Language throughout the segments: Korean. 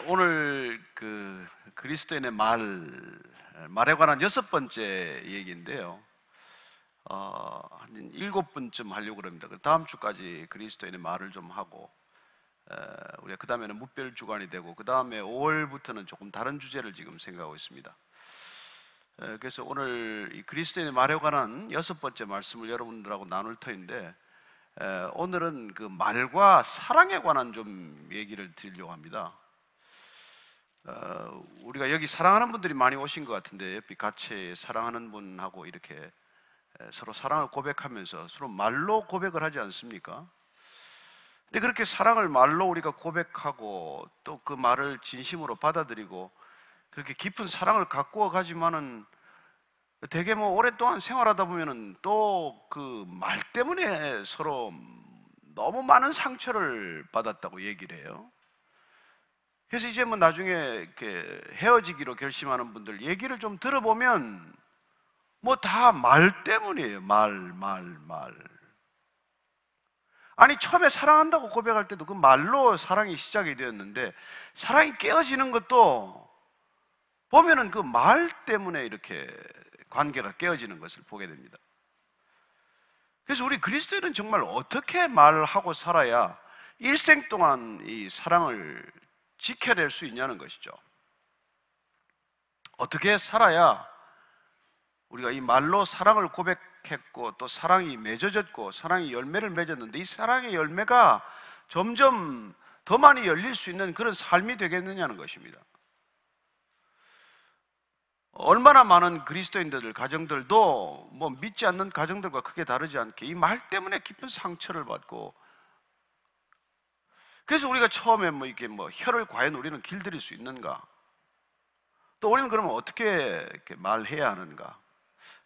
오늘 그리스도인의 말에 관한 6번째 얘기인데요. 한 7분쯤 하려고 합니다. 다음 주까지 그리스도인의 말을 좀 하고, 우리가 그 다음에는 무별주간이 되고, 그 다음에 5월부터는 조금 다른 주제를 지금 생각하고 있습니다. 그래서 오늘 이 그리스도인의 말에 관한 6번째 말씀을 여러분들하고 나눌 터인데, 오늘은 그 말과 사랑에 관한 좀 얘기를 드리려고 합니다. 우리가 여기 사랑하는 분들이 많이 오신 것 같은데, 옆에 같이 사랑하는 분하고 이렇게 서로 사랑을 고백하면서 서로 말로 고백을 하지 않습니까? 근데 그렇게 사랑을 말로 우리가 고백하고 또 그 말을 진심으로 받아들이고 그렇게 깊은 사랑을 가꾸어 가지만은 되게 오랫동안 생활하다 보면은 또 그 말 때문에 서로 너무 많은 상처를 받았다고 얘기를 해요. 그래서 이제 나중에 이렇게 헤어지기로 결심하는 분들 얘기를 좀 들어보면 다 말 때문이에요. 말. 아니, 처음에 사랑한다고 고백할 때도 그 말로 사랑이 시작이 되었는데, 사랑이 깨어지는 것도 보면은 그 말 때문에 이렇게 관계가 깨어지는 것을 보게 됩니다. 그래서 우리 그리스도인은 정말 어떻게 말하고 살아야 일생 동안 이 사랑을 지켜낼 수 있냐는 것이죠. 어떻게 살아야 우리가 이 말로 사랑을 고백했고 또 사랑이 맺어졌고 사랑이 열매를 맺었는데, 이 사랑의 열매가 점점 더 많이 열릴 수 있는 그런 삶이 되겠느냐는 것입니다. 얼마나 많은 그리스도인들 가정들도 믿지 않는 가정들과 크게 다르지 않게 이 말 때문에 깊은 상처를 받고, 그래서 우리가 처음에 이렇게 혀를 과연 우리는 길들일 수 있는가? 또 우리는 그러면 어떻게 이렇게 말해야 하는가?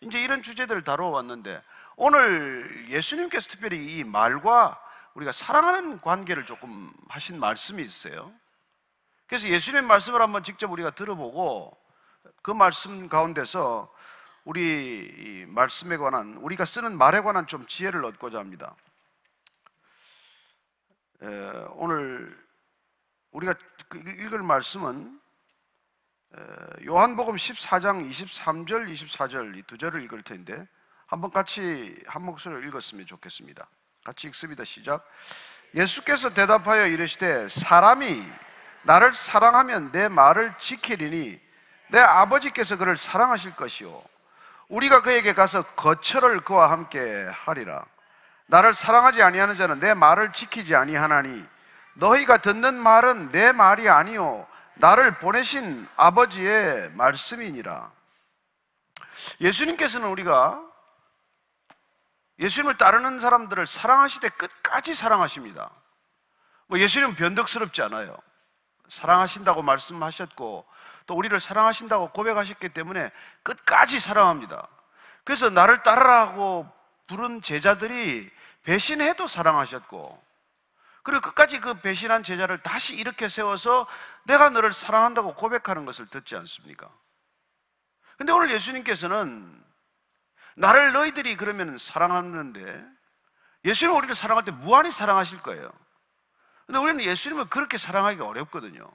이제 이런 주제들을 다뤄왔는데, 오늘 예수님께서 특별히 이 말과 우리가 사랑하는 관계를 조금 하신 말씀이 있어요. 그래서 예수님의 말씀을 한번 직접 우리가 들어보고 그 말씀 가운데서 우리 이 말씀에 관한, 우리가 쓰는 말에 관한 좀 지혜를 얻고자 합니다. 오늘 우리가 읽을 말씀은 요한복음 14장 23절, 24절 이 두 절을 읽을 텐데, 한번 같이 한 목소리로 읽었으면 좋겠습니다. 같이 읽습니다. 시작. 예수께서 대답하여 이르시되, 사람이 나를 사랑하면 내 말을 지키리니 내 아버지께서 그를 사랑하실 것이요 우리가 그에게 가서 거처를 그와 함께 하리라. 나를 사랑하지 아니하는 자는 내 말을 지키지 아니하나니 너희가 듣는 말은 내 말이 아니요 나를 보내신 아버지의 말씀이니라. 예수님께서는 우리가 예수님을 따르는 사람들을 사랑하시되 끝까지 사랑하십니다. 예수님은 변덕스럽지 않아요. 사랑하신다고 말씀하셨고 또 우리를 사랑하신다고 고백하셨기 때문에 끝까지 사랑합니다. 그래서 나를 따르라고 부른 제자들이 배신해도 사랑하셨고, 그리고 끝까지 그 배신한 제자를 다시 일으켜 세워서 내가 너를 사랑한다고 고백하는 것을 듣지 않습니까? 근데 오늘 예수님께서는 나를 너희들이 그러면 사랑하는데, 예수님은 우리를 사랑할 때 무한히 사랑하실 거예요. 근데 우리는 예수님을 그렇게 사랑하기가 어렵거든요.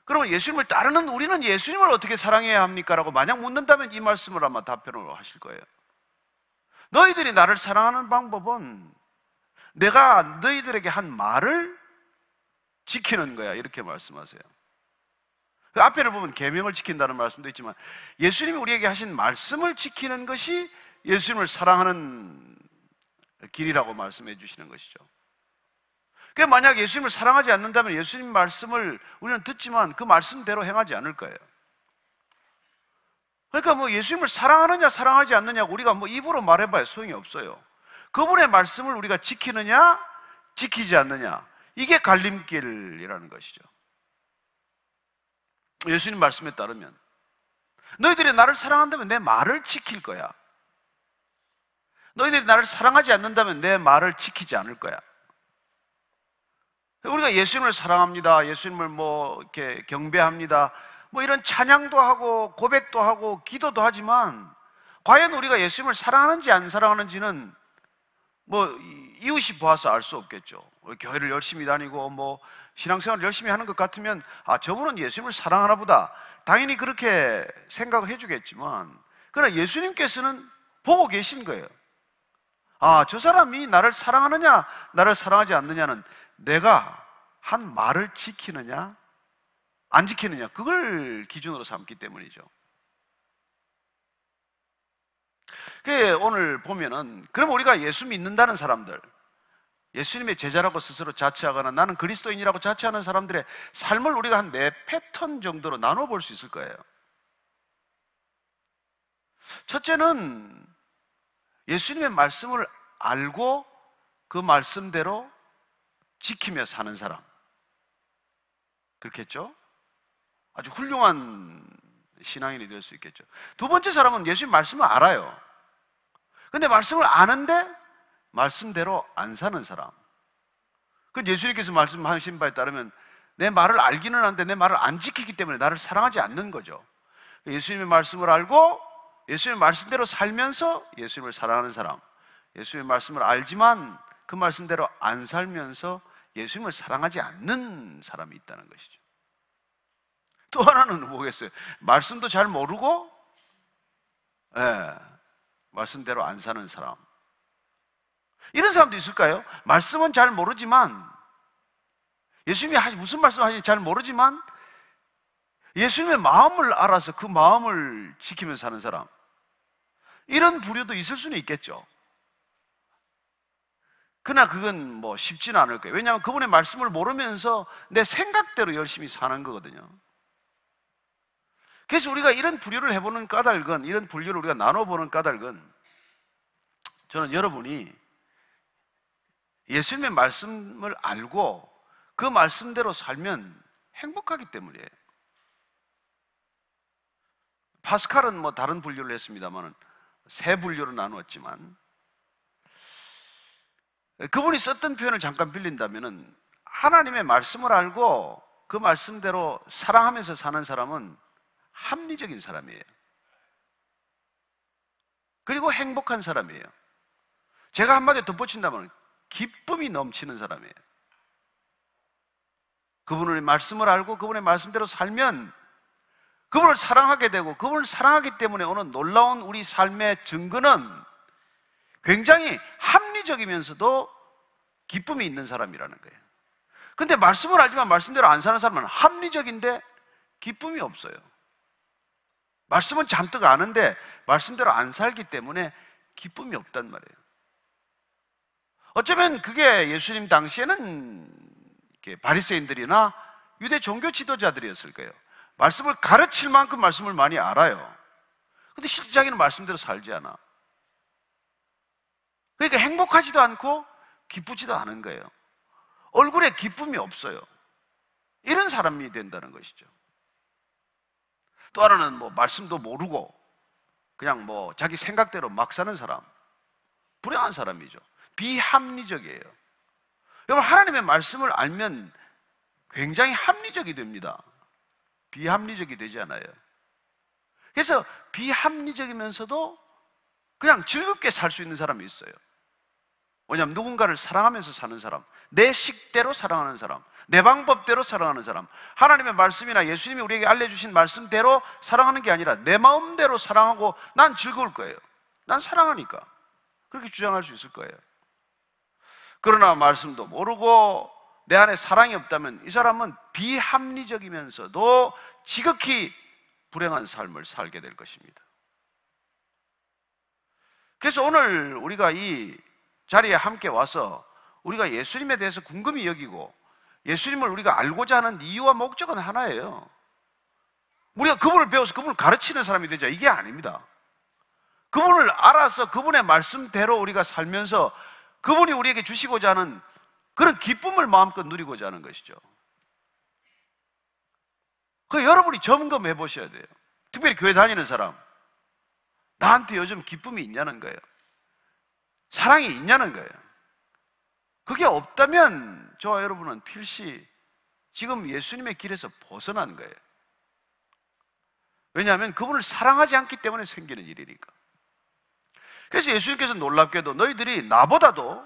그러면 예수님을 따르는 우리는 예수님을 어떻게 사랑해야 합니까? 라고 만약 묻는다면 이 말씀을 아마 답변으로 하실 거예요. 너희들이 나를 사랑하는 방법은 내가 너희들에게 한 말을 지키는 거야, 이렇게 말씀하세요. 그 앞에를 보면 계명을 지킨다는 말씀도 있지만 예수님이 우리에게 하신 말씀을 지키는 것이 예수님을 사랑하는 길이라고 말씀해 주시는 것이죠. 그러니까 만약 예수님을 사랑하지 않는다면 예수님 말씀을 우리는 듣지만 그 말씀대로 행하지 않을 거예요. 그러니까 예수님을 사랑하느냐 사랑하지 않느냐 우리가 입으로 말해봐야 소용이 없어요. 그분의 말씀을 우리가 지키느냐 지키지 않느냐, 이게 갈림길이라는 것이죠. 예수님 말씀에 따르면 너희들이 나를 사랑한다면 내 말을 지킬 거야. 너희들이 나를 사랑하지 않는다면 내 말을 지키지 않을 거야. 우리가 예수님을 사랑합니다, 예수님을 이렇게 경배합니다, 이런 찬양도 하고 고백도 하고 기도도 하지만 과연 우리가 예수님을 사랑하는지 안 사랑하는지는 뭐 이웃이 보아서 알 수 없겠죠. 교회를 열심히 다니고 뭐 신앙생활을 열심히 하는 것 같으면 아, 저분은 예수님을 사랑하나 보다, 당연히 그렇게 생각을 해주겠지만, 그러나 예수님께서는 보고 계신 거예요. 아, 저 사람이 나를 사랑하느냐 나를 사랑하지 않느냐는 내가 한 말을 지키느냐 안 지키느냐, 그걸 기준으로 삼기 때문이죠. 오늘 보면은, 그럼 우리가 예수 믿는다는 사람들, 예수님의 제자라고 스스로 자처하거나 나는 그리스도인이라고 자처하는 사람들의 삶을 우리가 한 4패턴 정도로 나눠볼 수 있을 거예요. 첫째는 예수님의 말씀을 알고 그 말씀대로 지키며 사는 사람, 그렇겠죠? 아주 훌륭한 신앙인이 될 수 있겠죠. 두 번째 사람은 예수님 말씀을 알아요. 근데 말씀을 아는데 말씀대로 안 사는 사람. 그건 예수님께서 말씀하신 바에 따르면 내 말을 알기는 하는데 내 말을 안 지키기 때문에 나를 사랑하지 않는 거죠. 예수님의 말씀을 알고 예수님의 말씀대로 살면서 예수님을 사랑하는 사람, 예수님의 말씀을 알지만 그 말씀대로 안 살면서 예수님을 사랑하지 않는 사람이 있다는 것이죠. 또 하나는 뭐겠어요? 말씀도 잘 모르고 말씀대로 안 사는 사람. 이런 사람도 있을까요? 말씀은 잘 모르지만, 예수님이 무슨 말씀 하시는지 잘 모르지만 예수님의 마음을 알아서 그 마음을 지키면서 사는 사람. 이런 부류도 있을 수는 있겠죠. 그러나 그건 뭐 쉽지는 않을 거예요. 왜냐하면 그분의 말씀을 모르면서 내 생각대로 열심히 사는 거거든요. 그래서 우리가 이런 부류를 해보는 까닭은, 이런 분류를 우리가 나눠보는 까닭은, 저는 여러분이 예수님의 말씀을 알고 그 말씀대로 살면 행복하기 때문이에요. 파스칼은 뭐 다른 분류를 했습니다만 세 분류로 나누었지만, 그분이 썼던 표현을 잠깐 빌린다면, 하나님의 말씀을 알고 그 말씀대로 사랑하면서 사는 사람은 합리적인 사람이에요. 그리고 행복한 사람이에요. 제가 한마디 덧붙인다면 기쁨이 넘치는 사람이에요. 그분의 말씀을 알고 그분의 말씀대로 살면 그분을 사랑하게 되고, 그분을 사랑하기 때문에 오는 놀라운 우리 삶의 증거는 굉장히 합리적이면서도 기쁨이 있는 사람이라는 거예요. 근데 말씀을 알지만 말씀대로 안 사는 사람은 합리적인데 기쁨이 없어요. 말씀은 잔뜩 아는데 말씀대로 안 살기 때문에 기쁨이 없단 말이에요. 어쩌면 그게 예수님 당시에는 바리새인들이나 유대 종교 지도자들이었을 거예요. 말씀을 가르칠 만큼 말씀을 많이 알아요. 근데 실제 자기는 말씀대로 살지 않아. 그러니까 행복하지도 않고 기쁘지도 않은 거예요. 얼굴에 기쁨이 없어요. 이런 사람이 된다는 것이죠. 또 하나는 뭐 말씀도 모르고 그냥 뭐 자기 생각대로 막 사는 사람, 불행한 사람이죠. 비합리적이에요. 여러분, 하나님의 말씀을 알면 굉장히 합리적이 됩니다. 비합리적이 되지 않아요. 그래서 비합리적이면서도 그냥 즐겁게 살 수 있는 사람이 있어요. 왜냐하면 누군가를 사랑하면서 사는 사람, 내 식대로 사랑하는 사람, 내 방법대로 사랑하는 사람, 하나님의 말씀이나 예수님이 우리에게 알려주신 말씀대로 사랑하는 게 아니라 내 마음대로 사랑하고 난 즐거울 거예요. 난 사랑하니까. 그렇게 주장할 수 있을 거예요. 그러나 말씀도 모르고 내 안에 사랑이 없다면 이 사람은 비합리적이면서도 지극히 불행한 삶을 살게 될 것입니다. 그래서 오늘 우리가 이 자리에 함께 와서 우리가 예수님에 대해서 궁금히 여기고 예수님을 우리가 알고자 하는 이유와 목적은 하나예요. 우리가 그분을 배워서 그분을 가르치는 사람이 되자, 이게 아닙니다. 그분을 알아서 그분의 말씀대로 우리가 살면서 그분이 우리에게 주시고자 하는 그런 기쁨을 마음껏 누리고자 하는 것이죠. 그 여러분이 점검해 보셔야 돼요. 특별히 교회 다니는 사람, 나한테 요즘 기쁨이 있냐는 거예요. 사랑이 있냐는 거예요. 그게 없다면 저와 여러분은 필시 지금 예수님의 길에서 벗어난 거예요. 왜냐하면 그분을 사랑하지 않기 때문에 생기는 일이니까. 그래서 예수님께서 놀랍게도 너희들이 나보다도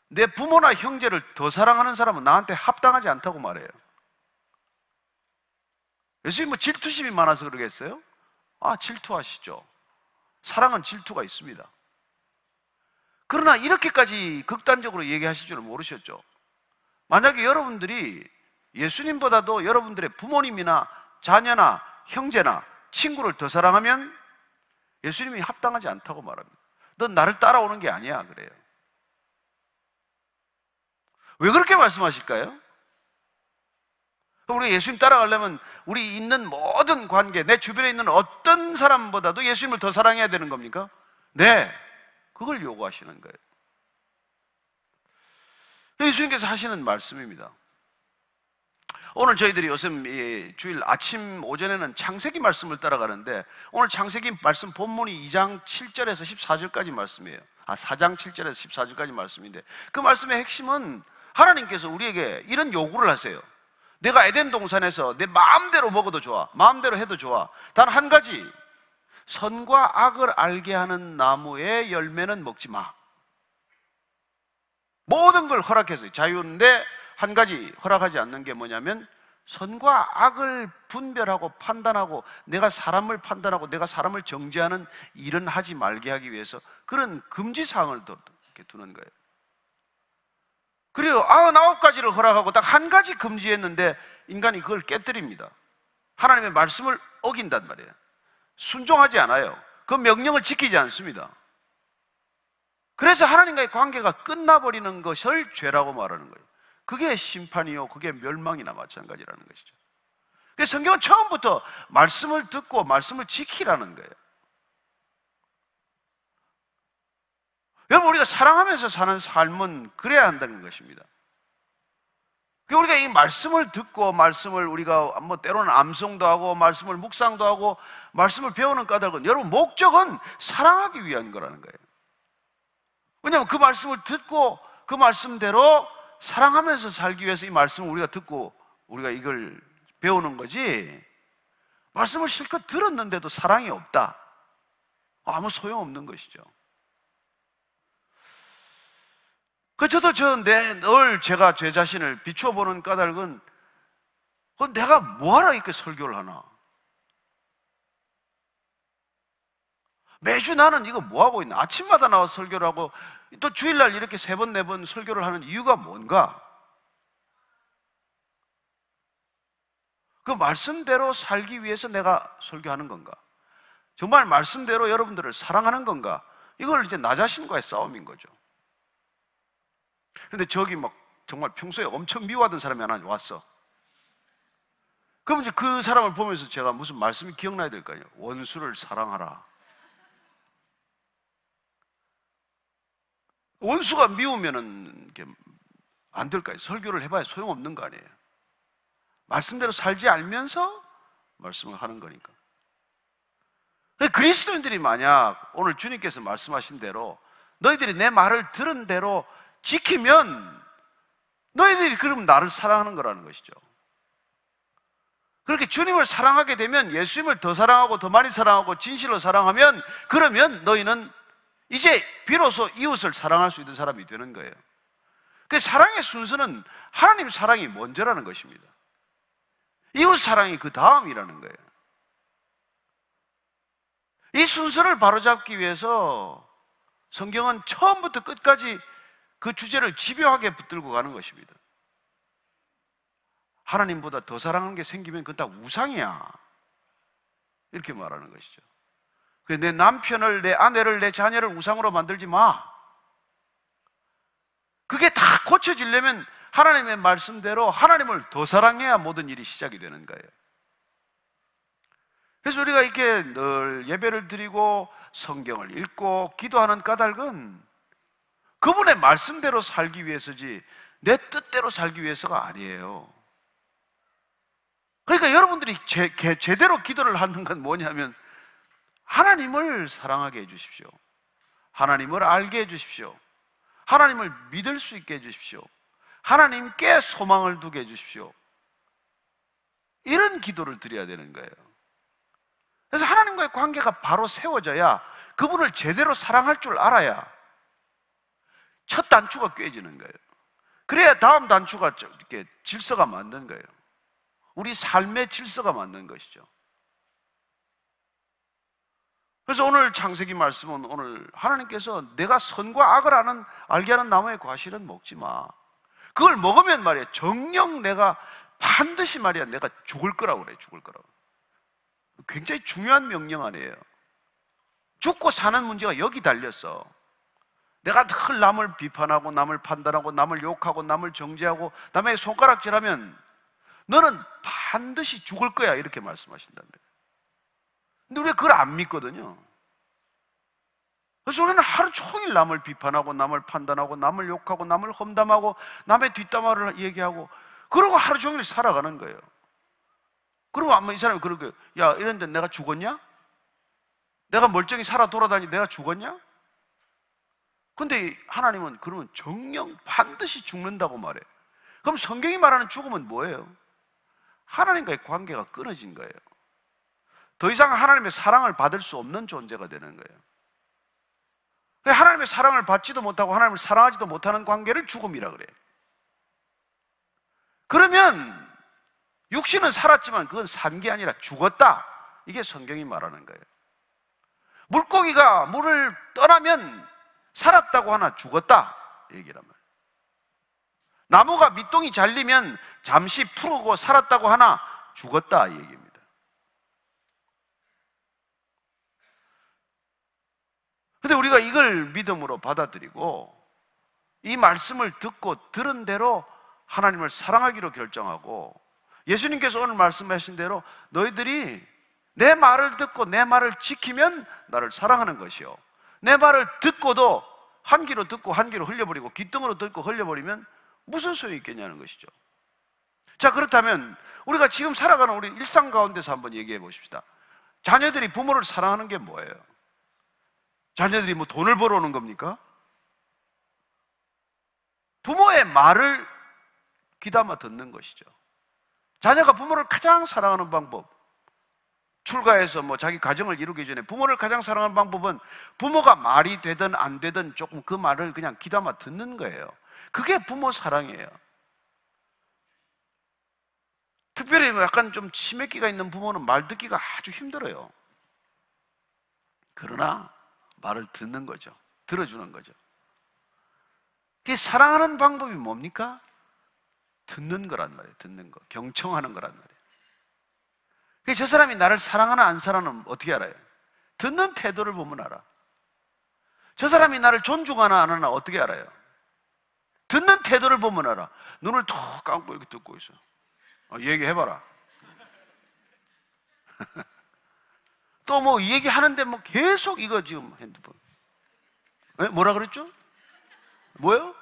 내 부모나 형제를 더 사랑하는 사람은 나한테 합당하지 않다고 말해요. 예수님 뭐 질투심이 많아서 그러겠어요? 질투하시죠. 사랑은 질투가 있습니다. 그러나 이렇게까지 극단적으로 얘기하실 줄은 모르셨죠. 만약에 여러분들이 예수님보다도 여러분들의 부모님이나 자녀나 형제나 친구를 더 사랑하면 예수님이 합당하지 않다고 말합니다. 넌 나를 따라오는 게 아니야 그래요. 왜 그렇게 말씀하실까요? 우리 예수님 따라가려면 우리 있는 모든 관계, 내 주변에 있는 어떤 사람보다도 예수님을 더 사랑해야 되는 겁니까? 네, 그걸 요구하시는 거예요. 예수님께서 하시는 말씀입니다. 오늘 저희들이 요즘 주일 아침 오전에는 창세기 말씀을 따라가는데 오늘 창세기 말씀 본문이 2장 7절에서 14절까지 말씀이에요. 4장 7절에서 14절까지 말씀인데 그 말씀의 핵심은 하나님께서 우리에게 이런 요구를 하세요. 내가 에덴 동산에서 내 마음대로 먹어도 좋아, 마음대로 해도 좋아. 단 한 가지, 선과 악을 알게 하는 나무의 열매는 먹지 마. 모든 걸 허락했어요. 자유인데 한 가지 허락하지 않는 게 뭐냐면 선과 악을 분별하고 판단하고 내가 사람을 판단하고 내가 사람을 정죄하는 일은 하지 말게 하기 위해서 그런 금지사항을 이렇게 두는 거예요. 그리고 99가지를 허락하고 딱 한 가지 금지했는데 인간이 그걸 깨뜨립니다. 하나님의 말씀을 어긴단 말이에요. 순종하지 않아요. 그 명령을 지키지 않습니다. 그래서 하나님과의 관계가 끝나버리는 것을 죄라고 말하는 거예요. 그게 심판이요, 그게 멸망이나 마찬가지라는 것이죠. 그래서 성경은 처음부터 말씀을 듣고 말씀을 지키라는 거예요. 여러분, 우리가 사랑하면서 사는 삶은 그래야 한다는 것입니다. 우리가 이 말씀을 듣고 말씀을 우리가 뭐 때로는 암송도 하고 말씀을 묵상도 하고 말씀을 배우는 까닭은 여러분 목적은 사랑하기 위한 거라는 거예요. 왜냐하면 그 말씀을 듣고 그 말씀대로 사랑하면서 살기 위해서 이 말씀을 우리가 듣고 우리가 이걸 배우는 거지, 말씀을 실컷 들었는데도 사랑이 없다, 아무 소용없는 것이죠. 저도 늘 제가 제 자신을 비춰보는 까닭은 내가 뭐하러 이렇게 설교를 하나? 매주 나는 이거 뭐하고 있나? 아침마다 나와 설교를 하고 또 주일날 이렇게 3번, 4번 설교를 하는 이유가 뭔가? 그 말씀대로 살기 위해서 내가 설교하는 건가? 정말 말씀대로 여러분들을 사랑하는 건가? 이걸 이제 나 자신과의 싸움인 거죠. 근데 저기 막 정말 평소에 엄청 미워하던 사람이 하나 왔어. 그럼 이제 그 사람을 보면서 제가 무슨 말씀이 기억나야 될 거 아니에요. 원수를 사랑하라. 원수가 미우면은 안 될까요? 설교를 해봐야 소용없는 거 아니에요. 말씀대로 살지 알면서 말씀을 하는 거니까. 그리스도인들이 만약 오늘 주님께서 말씀하신 대로 너희들이 내 말을 들은 대로 지키면 너희들이 그럼 나를 사랑하는 거라는 것이죠. 그렇게 주님을 사랑하게 되면, 예수님을 더 사랑하고 더 많이 사랑하고 진실로 사랑하면, 그러면 너희는 이제 비로소 이웃을 사랑할 수 있는 사람이 되는 거예요. 그 사랑의 순서는 하나님 사랑이 먼저라는 것입니다. 이웃 사랑이 그 다음이라는 거예요. 이 순서를 바로잡기 위해서 성경은 처음부터 끝까지 그 주제를 집요하게 붙들고 가는 것입니다. 하나님보다 더 사랑하는 게 생기면 그건 다 우상이야, 이렇게 말하는 것이죠. 내 남편을, 내 아내를, 내 자녀를 우상으로 만들지 마. 그게 다 고쳐지려면 하나님의 말씀대로 하나님을 더 사랑해야 모든 일이 시작이 되는 거예요. 그래서 우리가 이렇게 늘 예배를 드리고 성경을 읽고 기도하는 까닭은 그분의 말씀대로 살기 위해서지 내 뜻대로 살기 위해서가 아니에요. 그러니까 여러분들이 제대로 기도를 하는 건 뭐냐면 하나님을 사랑하게 해주십시오. 하나님을 알게 해주십시오. 하나님을 믿을 수 있게 해주십시오. 하나님께 소망을 두게 해주십시오. 이런 기도를 드려야 되는 거예요. 그래서 하나님과의 관계가 바로 세워져야, 그분을 제대로 사랑할 줄 알아야 첫 단추가 꿰지는 거예요. 그래야 다음 단추가 이렇게 질서가 맞는 거예요. 우리 삶의 질서가 맞는 것이죠. 그래서 오늘 창세기 말씀은, 오늘 하나님께서 내가 선과 악을 알게 하는 나무의 과실은 먹지 마. 그걸 먹으면 말이야, 정녕 내가 반드시 말이야, 내가 죽을 거라고 그래, 죽을 거라고. 굉장히 중요한 명령 아니에요. 죽고 사는 문제가 여기 달렸어. 내가 늘 남을 비판하고, 남을 판단하고, 남을 욕하고, 남을 정죄하고, 남에게 손가락질하면 너는 반드시 죽을 거야, 이렇게 말씀하신다는 거예요. 근데 우리가 그걸 안 믿거든요. 그래서 우리는 하루 종일 남을 비판하고, 남을 판단하고, 남을 욕하고, 남을 험담하고, 남의 뒷담화를 얘기하고, 그러고 하루 종일 살아가는 거예요. 그리고 아마 이 사람이 그럴 거예요. 야, 이런데 내가 죽었냐? 내가 멀쩡히 살아 돌아다니 내가 죽었냐? 근데 하나님은 그러면 정녕 반드시 죽는다고 말해요. 그럼 성경이 말하는 죽음은 뭐예요? 하나님과의 관계가 끊어진 거예요. 더 이상 하나님의 사랑을 받을 수 없는 존재가 되는 거예요. 하나님의 사랑을 받지도 못하고 하나님을 사랑하지도 못하는 관계를 죽음이라 그래요. 그러면 육신은 살았지만 그건 산 게 아니라 죽었다, 이게 성경이 말하는 거예요. 물고기가 물을 떠나면 살았다고 하나 죽었다, 얘기란 말이에요. 나무가 밑동이 잘리면 잠시 푸르고 살았다고 하나 죽었다, 이 얘기입니다. 근데 우리가 이걸 믿음으로 받아들이고 이 말씀을 듣고 들은 대로 하나님을 사랑하기로 결정하고, 예수님께서 오늘 말씀하신 대로 너희들이 내 말을 듣고 내 말을 지키면 나를 사랑하는 것이요, 내 말을 듣고도 한 귀로 듣고 한 귀로 흘려버리고 귓등으로 듣고 흘려버리면 무슨 소용이 있겠냐는 것이죠. 자, 그렇다면 우리가 지금 살아가는 우리 일상 가운데서 한번 얘기해 보십시다. 자녀들이 부모를 사랑하는 게 뭐예요? 자녀들이 뭐 돈을 벌어오는 겁니까? 부모의 말을 귀담아 듣는 것이죠. 자녀가 부모를 가장 사랑하는 방법, 출가해서 뭐 자기 가정을 이루기 전에 부모를 가장 사랑하는 방법은 부모가 말이 되든 안 되든 조금 그 말을 그냥 귀담아 듣는 거예요. 그게 부모 사랑이에요. 특별히 약간 좀 치맥기가 있는 부모는 말 듣기가 아주 힘들어요. 그러나 말을 듣는 거죠. 들어주는 거죠. 그 사랑하는 방법이 뭡니까? 듣는 거란 말이에요. 듣는 거, 경청하는 거란 말이에요. 저 사람이 나를 사랑하나 안 사랑하나 어떻게 알아요? 듣는 태도를 보면 알아. 저 사람이 나를 존중하나 안 하나 어떻게 알아요? 듣는 태도를 보면 알아. 눈을 턱 감고 이렇게 듣고 있어. 얘기해봐라. 또 뭐 얘기하는데 뭐 계속 이거 지금 핸드폰. 뭐라 그랬죠? 뭐요?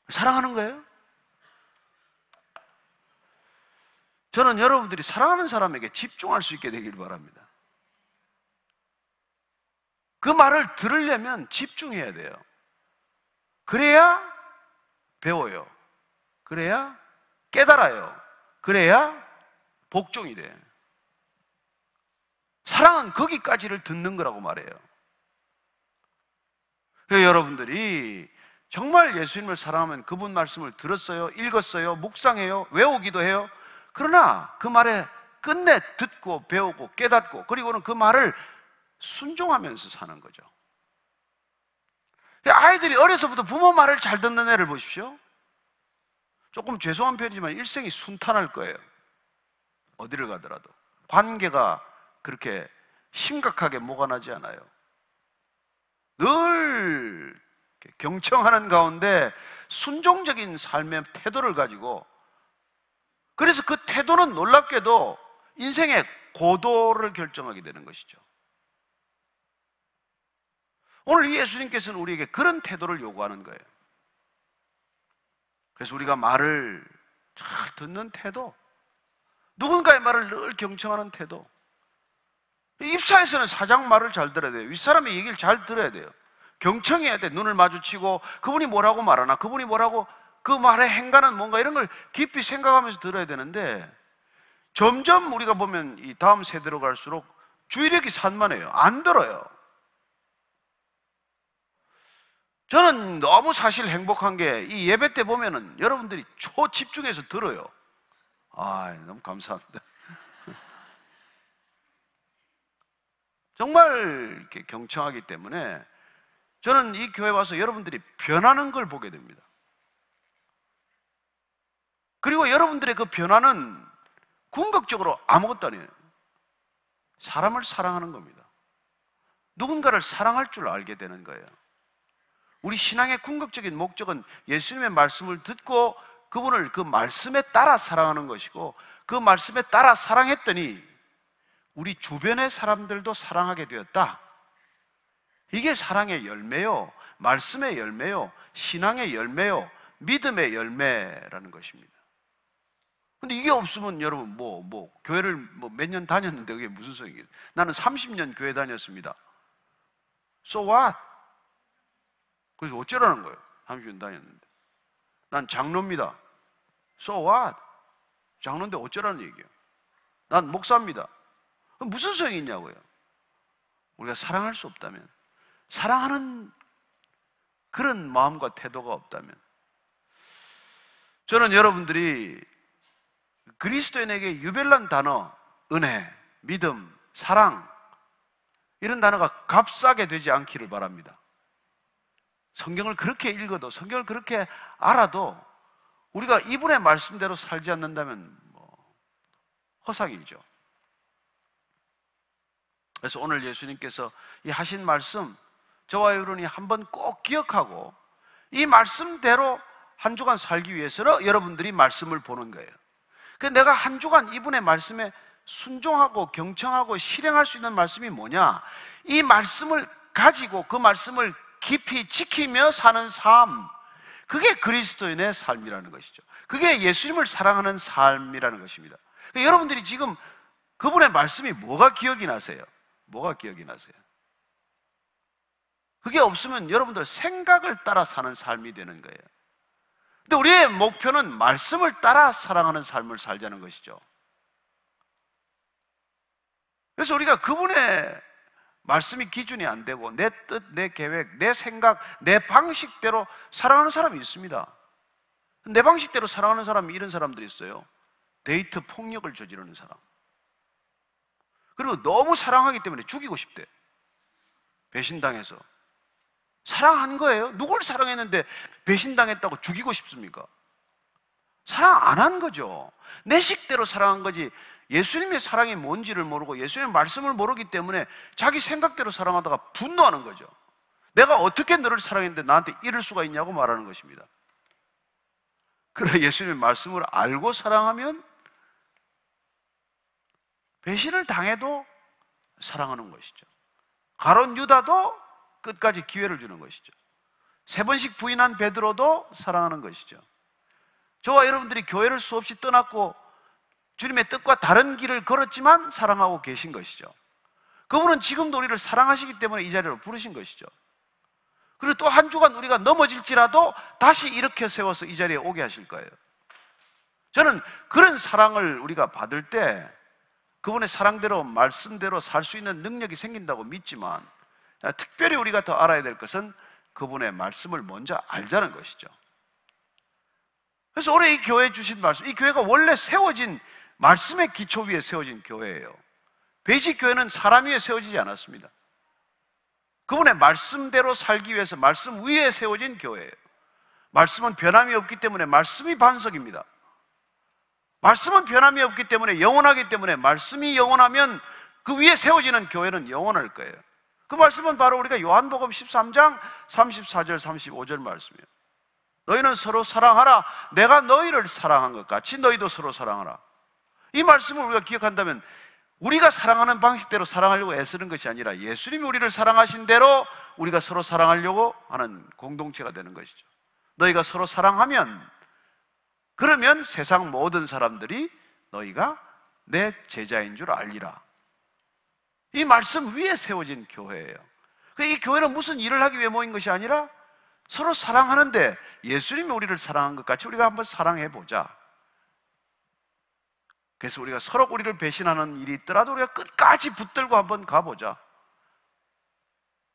사랑하는 거예요? 저는 여러분들이 사랑하는 사람에게 집중할 수 있게 되길 바랍니다. 그 말을 들으려면 집중해야 돼요. 그래야 배워요. 그래야 깨달아요. 그래야 복종이 돼. 사랑은 거기까지를 듣는 거라고 말해요. 그래서 여러분들이 정말 예수님을 사랑하면 그분 말씀을 들었어요, 읽었어요, 묵상해요, 외우기도 해요. 그러나 그 말에 끝내 듣고 배우고 깨닫고, 그리고는 그 말을 순종하면서 사는 거죠. 아이들이 어려서부터 부모 말을 잘 듣는 애를 보십시오. 조금 죄송한 편이지만 일생이 순탄할 거예요. 어디를 가더라도 관계가 그렇게 심각하게 뭐가 나지 않아요. 늘 경청하는 가운데 순종적인 삶의 태도를 가지고, 그래서 그 태도는 놀랍게도 인생의 고도를 결정하게 되는 것이죠. 오늘 이 예수님께서는 우리에게 그런 태도를 요구하는 거예요. 그래서 우리가 말을 잘 듣는 태도, 누군가의 말을 늘 경청하는 태도. 입사에서는 사장 말을 잘 들어야 돼요. 윗사람의 얘기를 잘 들어야 돼요. 경청해야 돼. 눈을 마주치고 그분이 뭐라고 말하나, 그분이 뭐라고, 그 말의 행간은 뭔가, 이런 걸 깊이 생각하면서 들어야 되는데, 점점 우리가 보면 이 다음 세대로 갈수록 주의력이 산만해요. 안 들어요. 저는 너무 사실 행복한 게 이 예배 때 보면은 여러분들이 초집중해서 들어요. 아, 너무 감사합니다. 정말 이렇게 경청하기 때문에 저는 이 교회 와서 여러분들이 변하는 걸 보게 됩니다. 그리고 여러분들의 그 변화는 궁극적으로 아무것도 아니에요. 사람을 사랑하는 겁니다. 누군가를 사랑할 줄 알게 되는 거예요. 우리 신앙의 궁극적인 목적은 예수님의 말씀을 듣고 그분을 그 말씀에 따라 사랑하는 것이고, 그 말씀에 따라 사랑했더니 우리 주변의 사람들도 사랑하게 되었다. 이게 사랑의 열매요, 말씀의 열매요, 신앙의 열매요, 믿음의 열매라는 것입니다. 근데 이게 없으면 여러분 교회를 몇 년 다녔는데 그게 무슨 소용이겠어요? 나는 30년 교회 다녔습니다. So what? 그래서 어쩌라는 거예요? 30년 다녔는데. 난 장로입니다. So what? 장로인데 어쩌라는 얘기예요? 난 목사입니다. 그럼 무슨 소용이 있냐고요? 우리가 사랑할 수 없다면, 사랑하는 그런 마음과 태도가 없다면, 저는 여러분들이 그리스도인에게 유별난 단어, 은혜, 믿음, 사랑, 이런 단어가 값싸게 되지 않기를 바랍니다. 성경을 그렇게 읽어도, 성경을 그렇게 알아도 우리가 이분의 말씀대로 살지 않는다면 허상이죠. 그래서 오늘 예수님께서 이 하신 말씀, 저와 여러분이 한번 꼭 기억하고 이 말씀대로 한 주간 살기 위해서는 여러분들이 말씀을 보는 거예요. 그래서 내가 한 주간 이분의 말씀에 순종하고 경청하고 실행할 수 있는 말씀이 뭐냐? 이 말씀을 가지고 그 말씀을 깊이 지키며 사는 삶, 그게 그리스도인의 삶이라는 것이죠. 그게 예수님을 사랑하는 삶이라는 것입니다. 그러니까 여러분들이 지금 그분의 말씀이 뭐가 기억이 나세요? 뭐가 기억이 나세요? 그게 없으면 여러분들 생각을 따라 사는 삶이 되는 거예요. 근데 우리의 목표는 말씀을 따라 사랑하는 삶을 살자는 것이죠. 그래서 우리가 그분의 말씀이 기준이 안 되고 내 뜻, 내 계획, 내 생각, 내 방식대로 사랑하는 사람이 있습니다. 내 방식대로 사랑하는 사람이 이런 사람들이 있어요. 데이트 폭력을 저지르는 사람. 그리고 너무 사랑하기 때문에 죽이고 싶대. 배신당해서. 사랑한 거예요? 누굴 사랑했는데 배신당했다고 죽이고 싶습니까? 사랑 안 한 거죠. 내 식대로 사랑한 거지. 예수님의 사랑이 뭔지를 모르고 예수님의 말씀을 모르기 때문에 자기 생각대로 사랑하다가 분노하는 거죠. 내가 어떻게 너를 사랑했는데 나한테 이럴 수가 있냐고 말하는 것입니다. 그러나 예수님의 말씀을 알고 사랑하면 배신을 당해도 사랑하는 것이죠. 가룟 유다도 끝까지 기회를 주는 것이죠. 3번씩 부인한 베드로도 사랑하는 것이죠. 저와 여러분들이 교회를 수없이 떠났고 주님의 뜻과 다른 길을 걸었지만 사랑하고 계신 것이죠. 그분은 지금도 우리를 사랑하시기 때문에 이 자리로 부르신 것이죠. 그리고 또 한 주간 우리가 넘어질지라도 다시 일으켜 세워서 이 자리에 오게 하실 거예요. 저는 그런 사랑을 우리가 받을 때 그분의 사랑대로 말씀대로 살 수 있는 능력이 생긴다고 믿지만, 특별히 우리가 더 알아야 될 것은 그분의 말씀을 먼저 알자는 것이죠. 그래서 올해 이 교회에 주신 말씀, 이 교회가 원래 세워진 말씀의 기초 위에 세워진 교회예요. 베이직 교회는 사람 위에 세워지지 않았습니다. 그분의 말씀대로 살기 위해서 말씀 위에 세워진 교회예요. 말씀은 변함이 없기 때문에 말씀이 반석입니다. 말씀은 변함이 없기 때문에 영원하기 때문에 말씀이 영원하면 그 위에 세워지는 교회는 영원할 거예요. 그 말씀은 바로 우리가 요한복음 13장 34절 35절 말씀이에요. 너희는 서로 사랑하라. 내가 너희를 사랑한 것 같이 너희도 서로 사랑하라. 이 말씀을 우리가 기억한다면 우리가 사랑하는 방식대로 사랑하려고 애쓰는 것이 아니라 예수님이 우리를 사랑하신 대로 우리가 서로 사랑하려고 하는 공동체가 되는 것이죠. 너희가 서로 사랑하면, 그러면 세상 모든 사람들이 너희가 내 제자인 줄 알리라. 이 말씀 위에 세워진 교회예요. 이 교회는 무슨 일을 하기 위해 모인 것이 아니라 서로 사랑하는데 예수님이 우리를 사랑한 것 같이 우리가 한번 사랑해 보자. 그래서 우리가 서로 우리를 배신하는 일이 있더라도 우리가 끝까지 붙들고 한번 가보자.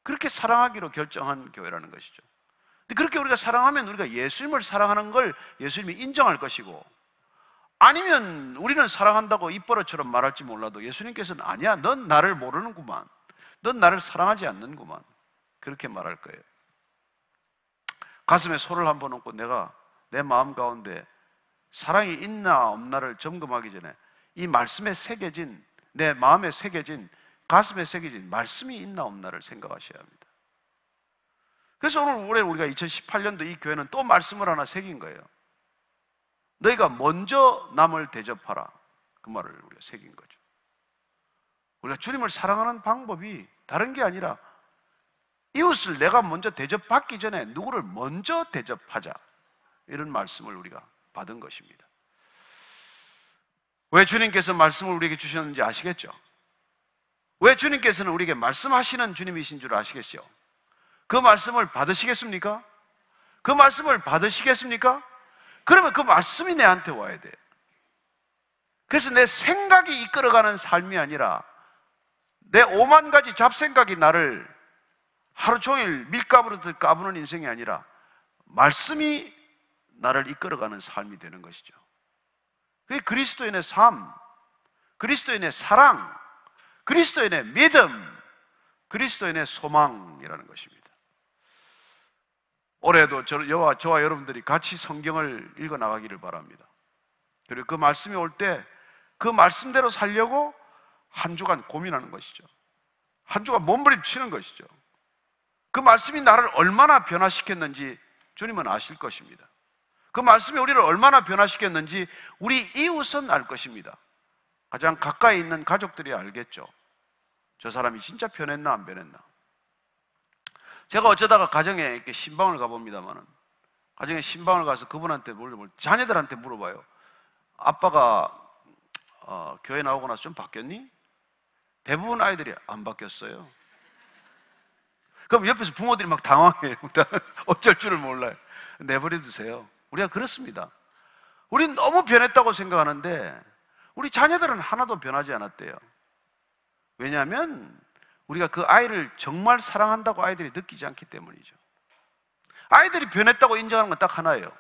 그렇게 사랑하기로 결정한 교회라는 것이죠. 근데 그렇게 우리가 사랑하면 우리가 예수님을 사랑하는 걸 예수님이 인정할 것이고, 아니면 우리는 사랑한다고 입버릇처럼 말할지 몰라도 예수님께서는 아니야, 넌 나를 모르는구만, 넌 나를 사랑하지 않는구만, 그렇게 말할 거예요. 가슴에 손을 한번 얹고 내가 내 마음 가운데 사랑이 있나 없나를 점검하기 전에 이 말씀에 새겨진, 내 마음에 새겨진, 가슴에 새겨진 말씀이 있나 없나를 생각하셔야 합니다. 그래서 오늘 올해 우리가 2018년도 이 교회는 또 말씀을 하나 새긴 거예요. 너희가 먼저 남을 대접하라, 그 말을 우리가 새긴 거죠. 우리가 주님을 사랑하는 방법이 다른 게 아니라 이웃을 내가 먼저 대접받기 전에 누구를 먼저 대접하자, 이런 말씀을 우리가 받은 것입니다. 왜 주님께서 말씀을 우리에게 주셨는지 아시겠죠? 왜 주님께서는 우리에게 말씀하시는 주님이신 줄 아시겠죠? 그 말씀을 받으시겠습니까? 그 말씀을 받으시겠습니까? 그러면 그 말씀이 내한테 와야 돼. 그래서 내 생각이 이끌어가는 삶이 아니라 내 오만 가지 잡생각이 나를 하루 종일 밀가부르듯 까부는 인생이 아니라 말씀이 나를 이끌어가는 삶이 되는 것이죠. 그게 그리스도인의 삶, 그리스도인의 사랑, 그리스도인의 믿음, 그리스도인의 소망이라는 것입니다. 올해도 저와 여러분들이 같이 성경을 읽어 나가기를 바랍니다. 그리고 그 말씀이 올 때 그 말씀대로 살려고 한 주간 고민하는 것이죠. 한 주간 몸부림치는 것이죠. 그 말씀이 나를 얼마나 변화시켰는지 주님은 아실 것입니다. 그 말씀이 우리를 얼마나 변화시켰는지 우리 이웃은 알 것입니다. 가장 가까이 있는 가족들이 알겠죠. 저 사람이 진짜 변했나 안 변했나. 제가 어쩌다가 가정에 이렇게 신방을 가봅니다만은, 가정에 신방을 가서 그분한테 자녀들한테 물어봐요. 아빠가 교회 나오고 나서 좀 바뀌었니? 대부분 아이들이 안 바뀌었어요. 그럼 옆에서 부모들이 막 당황해요. 어쩔 줄을 몰라요. 내버려 두세요. 우리가 그렇습니다. 우리는 너무 변했다고 생각하는데 우리 자녀들은 하나도 변하지 않았대요. 왜냐하면 우리가 그 아이를 정말 사랑한다고 아이들이 느끼지 않기 때문이죠. 아이들이 변했다고 인정하는 건 딱 하나예요.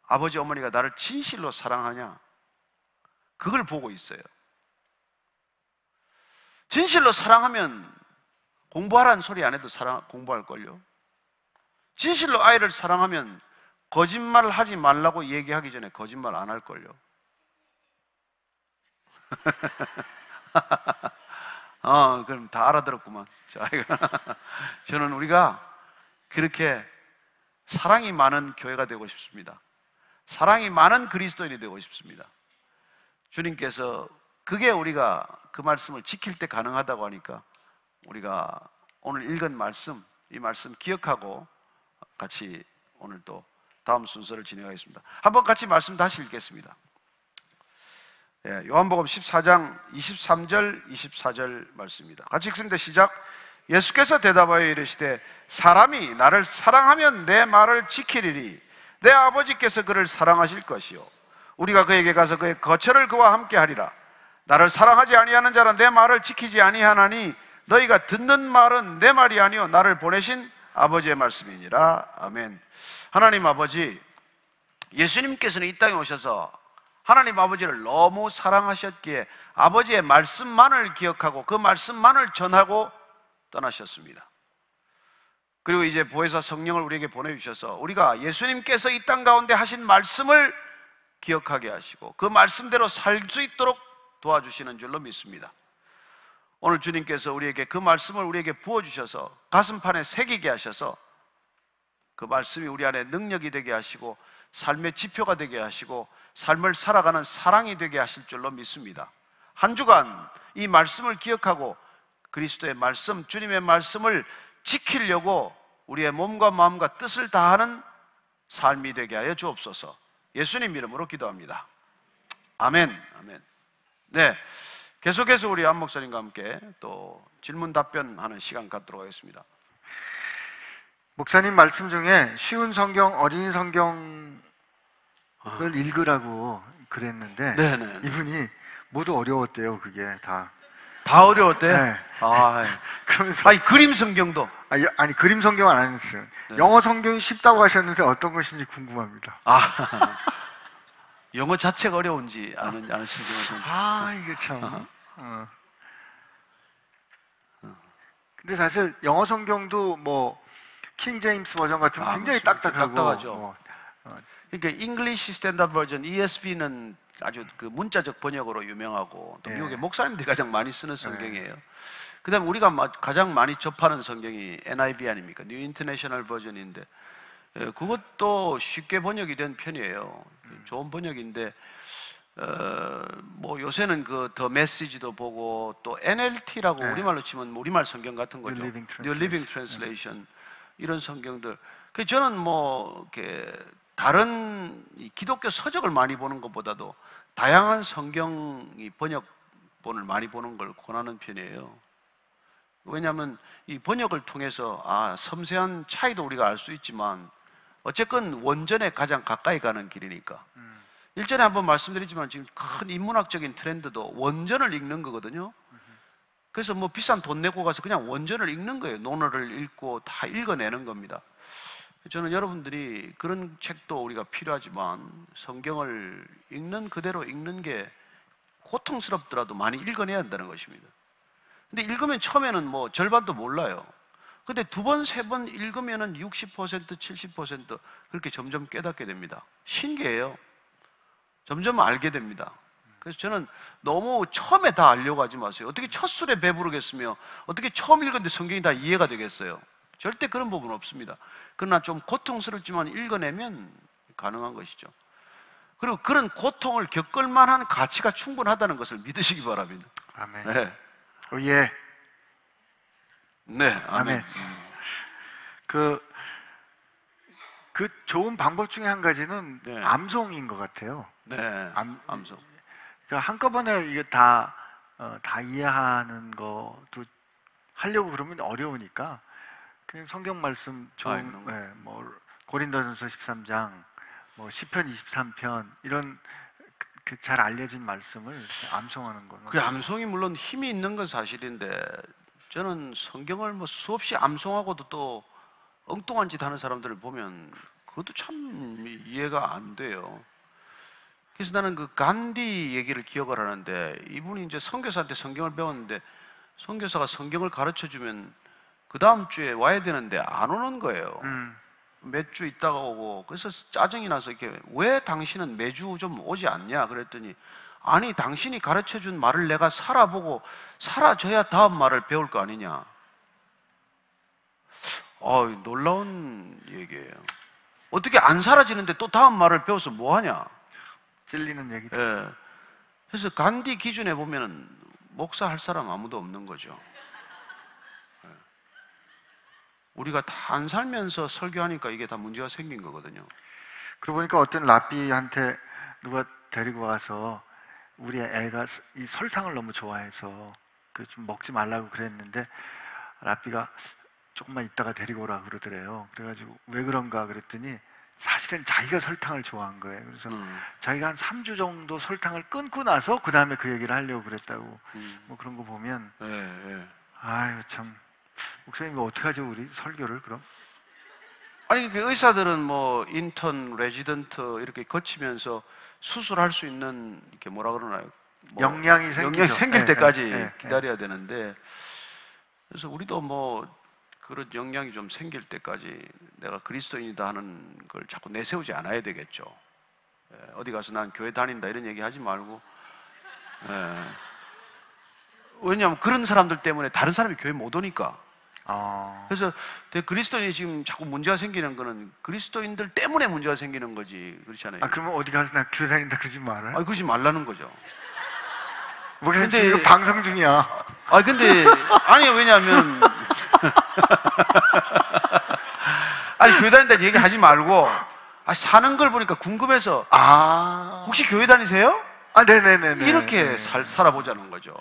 아버지 어머니가 나를 진실로 사랑하냐, 그걸 보고 있어요. 진실로 사랑하면 공부하라는 소리 안 해도 공부할걸요. 진실로 아이를 사랑하면 거짓말을 하지 말라고 얘기하기 전에 거짓말 안 할걸요. 그럼 다 알아들었구만. 저는 우리가 그렇게 사랑이 많은 교회가 되고 싶습니다. 사랑이 많은 그리스도인이 되고 싶습니다. 주님께서 그게 우리가 그 말씀을 지킬 때 가능하다고 하니까 우리가 오늘 읽은 말씀, 이 말씀 기억하고 같이 오늘 또 다음 순서를 진행하겠습니다. 한번 같이 말씀 다시 읽겠습니다. 요한복음 14장 23절 24절 말씀입니다. 같이 읽습니다. 시작. 예수께서 대답하여 이르시되 사람이 나를 사랑하면 내 말을 지키리니 내 아버지께서 그를 사랑하실 것이요 우리가 그에게 가서 그의 거처를 그와 함께 하리라. 나를 사랑하지 아니하는 자는 내 말을 지키지 아니하나니 너희가 듣는 말은 내 말이 아니요 나를 보내신 아버지의 말씀이니라. 아멘. 하나님 아버지, 예수님께서는 이 땅에 오셔서 하나님 아버지를 너무 사랑하셨기에 아버지의 말씀만을 기억하고 그 말씀만을 전하고 떠나셨습니다. 그리고 이제 보혜사 성령을 우리에게 보내주셔서 우리가 예수님께서 이 땅 가운데 하신 말씀을 기억하게 하시고 그 말씀대로 살 수 있도록 도와주시는 줄로 믿습니다. 오늘 주님께서 우리에게 그 말씀을 우리에게 부어주셔서 가슴판에 새기게 하셔서 그 말씀이 우리 안에 능력이 되게 하시고 삶의 지표가 되게 하시고 삶을 살아가는 사랑이 되게 하실 줄로 믿습니다. 한 주간 이 말씀을 기억하고 그리스도의 말씀, 주님의 말씀을 지키려고 우리의 몸과 마음과 뜻을 다하는 삶이 되게 하여 주옵소서. 예수님 이름으로 기도합니다. 아멘. 아멘. 네, 계속해서 우리 안 목사님과 함께 또 질문 답변하는 시간 갖도록 하겠습니다. 목사님 말씀 중에 쉬운 성경, 어린이 성경을 읽으라고 그랬는데 네네. 이분이 모두 어려웠대요. 그게 다 어려웠대요? 네. 아, 그러면서 아니 그림 성경도. 아니 그림 성경은 안 했어요. 네. 영어 성경이 쉽다고 하셨는데 어떤 것인지 궁금합니다. 영어 자체가 어려운지 아시는 이게 참. 근데 사실 영어 성경도 뭐 킹 제임스 버전 같은 거 굉장히 딱딱하고 딱딱하죠. 그러니까 English Standard Version ESV는 아주 그 문자적 번역으로 유명하고 또 미국의 목사님들이 가장 많이 쓰는 성경이에요. 그다음에 우리가 가장 많이 접하는 성경이 NIV 아닙니까? New International Version인데 그것도 쉽게 번역이 된 편이에요. 좋은 번역인데 뭐 요새는 그 더 메시지도 보고 또 NLT라고 우리말로 치면 우리말 성경 같은 거죠. New Living Translation 이런 성경들. 그 저는 뭐 이렇게 다른 기독교 서적을 많이 보는 것보다도 다양한 성경이 번역본을 많이 보는 걸 권하는 편이에요. 왜냐하면 이 번역을 통해서 섬세한 차이도 우리가 알 수 있지만 어쨌건 원전에 가장 가까이 가는 길이니까. 일전에 한번 말씀드리지만 지금 큰 인문학적인 트렌드도 원전을 읽는 거거든요. 그래서 뭐 비싼 돈 내고 가서 그냥 원전을 읽는 거예요. 논어를 읽고 다 읽어내는 겁니다. 저는 여러분들이 그런 책도 우리가 필요하지만 성경을 읽는 그대로 읽는 게 고통스럽더라도 많이 읽어내야 한다는 것입니다. 근데 읽으면 처음에는 뭐 절반도 몰라요. 근데 두 번, 세 번 읽으면은 60%, 70% 그렇게 점점 깨닫게 됩니다. 신기해요. 점점 알게 됩니다. 그래서 저는 너무 처음에 다 알려고 하지 마세요. 어떻게 첫 술에 배부르겠으며 어떻게 처음 읽었는데 성경이 다 이해가 되겠어요? 절대 그런 부분은 없습니다. 그러나 좀 고통스럽지만 읽어내면 가능한 것이죠. 그리고 그런 고통을 겪을 만한 가치가 충분하다는 것을 믿으시기 바랍니다. 아멘. 네. 예. 네, 아멘. 그 좋은 방법 중에 한 가지는 네. 암송인 것 같아요. 네, 암송. 그러니까 한꺼번에 이게 다 이해하는 것도 하려고 그러면 어려우니까 그냥 성경 말씀 뭐 고린도전서 13장, 뭐 시편 23편 이런 잘 알려진 말씀을 암송하는 거는. 그 암송이 물론 힘이 있는 건 사실인데 저는 성경을 뭐 수없이 암송하고도 또 엉뚱한 짓 하는 사람들을 보면 그것도 참 이해가 안 돼요. 그래서 나는 그 간디 얘기를 기억을 하는데 이분이 이제 선교사한테 성경을 배웠는데 선교사가 성경을 가르쳐 주면 그 다음 주에 와야 되는데 안 오는 거예요. 몇 주 있다가 오고. 그래서 짜증이 나서 이렇게 왜 당신은 매주 좀 오지 않냐 그랬더니 아니 당신이 가르쳐 준 말을 내가 살아보고 사라져야 다음 말을 배울 거 아니냐. 놀라운 얘기예요. 어떻게 안 사라지는데 또 다음 말을 배워서 뭐 하냐. 찔리는 얘기죠. 예. 그래서 간디 기준에 보면은 목사 할 사람 아무도 없는 거죠. 예. 우리가 다 안 살면서 설교하니까 이게 다 문제가 생긴 거거든요. 그러고 보니까 어떤 라삐한테 누가 데리고 와서 우리 애가 이 설탕을 너무 좋아해서 좀 먹지 말라고 그랬는데 라삐가 조금만 있다가 데리고 오라 그러더래요. 그래가지고 왜 그런가 그랬더니 사실은 자기가 설탕을 좋아한 거예요. 그래서 자기가 한 3주 정도 설탕을 끊고 나서 그 다음에 그 얘기를 하려고 그랬다고. 뭐 그런 거 보면 아유 참 목사님 이거 어떻게 하죠 우리 설교를 그럼? 아니 그 의사들은 뭐 인턴, 레지던트 이렇게 거치면서 수술할 수 있는 이렇게 뭐라 그러나요? 뭐 역량이 생길 때까지 기다려야 되는데 그래서 우리도 뭐 그런 역량이 좀 생길 때까지 내가 그리스도인이다 하는 걸 자꾸 내세우지 않아야 되겠죠. 어디 가서 난 교회 다닌다 이런 얘기 하지 말고. 왜냐하면 그런 사람들 때문에 다른 사람이 교회 못 오니까. 그래서 그리스도인이 지금 자꾸 문제가 생기는 거는 그리스도인들 때문에 문제가 생기는 거지. 그렇지 않아요? 그러면 어디 가서 나 교회 다닌다 그러지 말아요? 그러지 말라는 거죠. 목사님 지금 방송 중이야. 근데 아니 왜냐하면 아니 교회 다닌다는 얘기 하지 말고 사는 걸 보니까 궁금해서 혹시 교회 다니세요? 네네네. 이렇게 살아보자는 거죠.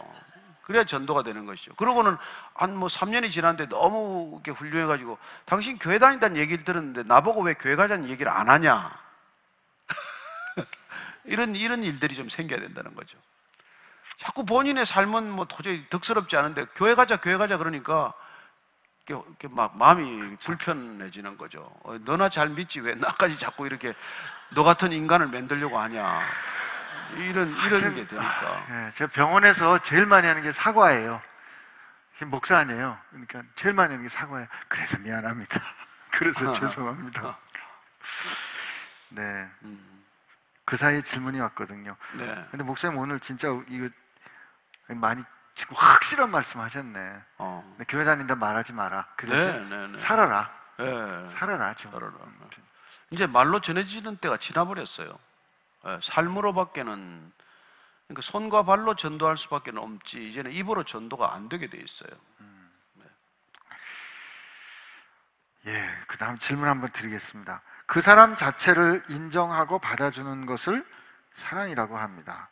그래야 전도가 되는 것이죠. 그러고는 한 뭐 3년이 지났는데 너무 이렇게 훌륭해가지고 당신 교회 다닌다는 얘기를 들었는데 나보고 왜 교회 가자는 얘기를 안 하냐? 이런 일들이 좀 생겨야 된다는 거죠. 자꾸 본인의 삶은 뭐 도저히 덕스럽지 않은데 교회 가자 그러니까 이렇게 막 마음이 불편해지는 거죠. 너나 잘 믿지 왜 나까지 자꾸 이렇게 너 같은 인간을 만들려고 하냐. 이런 게 되니까. 예, 제가 병원에서 제일 많이 하는 게 사과예요. 목사 아니에요. 그러니까 제일 많이 하는 게 사과예요. 그래서 미안합니다. 그래서 죄송합니다. 네. 그 사이에 질문이 왔거든요. 네. 근데 목사님 오늘 진짜 이거 많이 지금 확실한 말씀하셨네. 근데 교회 다닌다 말하지 마라. 그 대신 살아라. 네. 살아라 좀. 이제 말로 전해지는 때가 지나버렸어요. 네. 삶으로밖에는, 그러니까 손과 발로 전도할 수밖에 없지 이제는 입으로 전도가 안 되게 돼 있어요. 네. 예, 그 다음 질문 한번 드리겠습니다. 그 사람 자체를 인정하고 받아주는 것을 사랑이라고 합니다.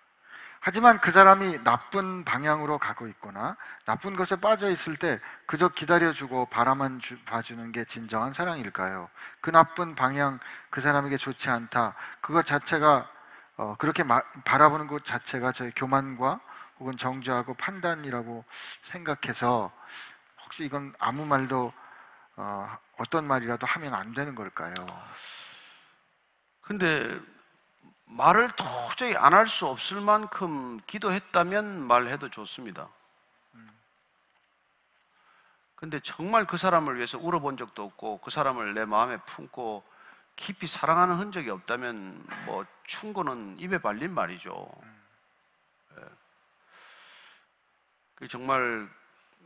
하지만 그 사람이 나쁜 방향으로 가고 있거나 나쁜 것에 빠져 있을 때 그저 기다려주고 바라만 봐주는 게 진정한 사랑일까요? 그 나쁜 방향, 그 사람에게 좋지 않다, 그것 자체가 그렇게 바라보는 것 자체가 저의 교만과 혹은 정죄하고 판단이라고 생각해서 혹시 이건 아무 말도 어떤 말이라도 하면 안 되는 걸까요? 근데 말을 도저히 안 할 수 없을 만큼 기도했다면 말해도 좋습니다. 근데 정말 그 사람을 위해서 울어본 적도 없고 그 사람을 내 마음에 품고 깊이 사랑하는 흔적이 없다면 뭐 충고는 입에 발린 말이죠. 예. 정말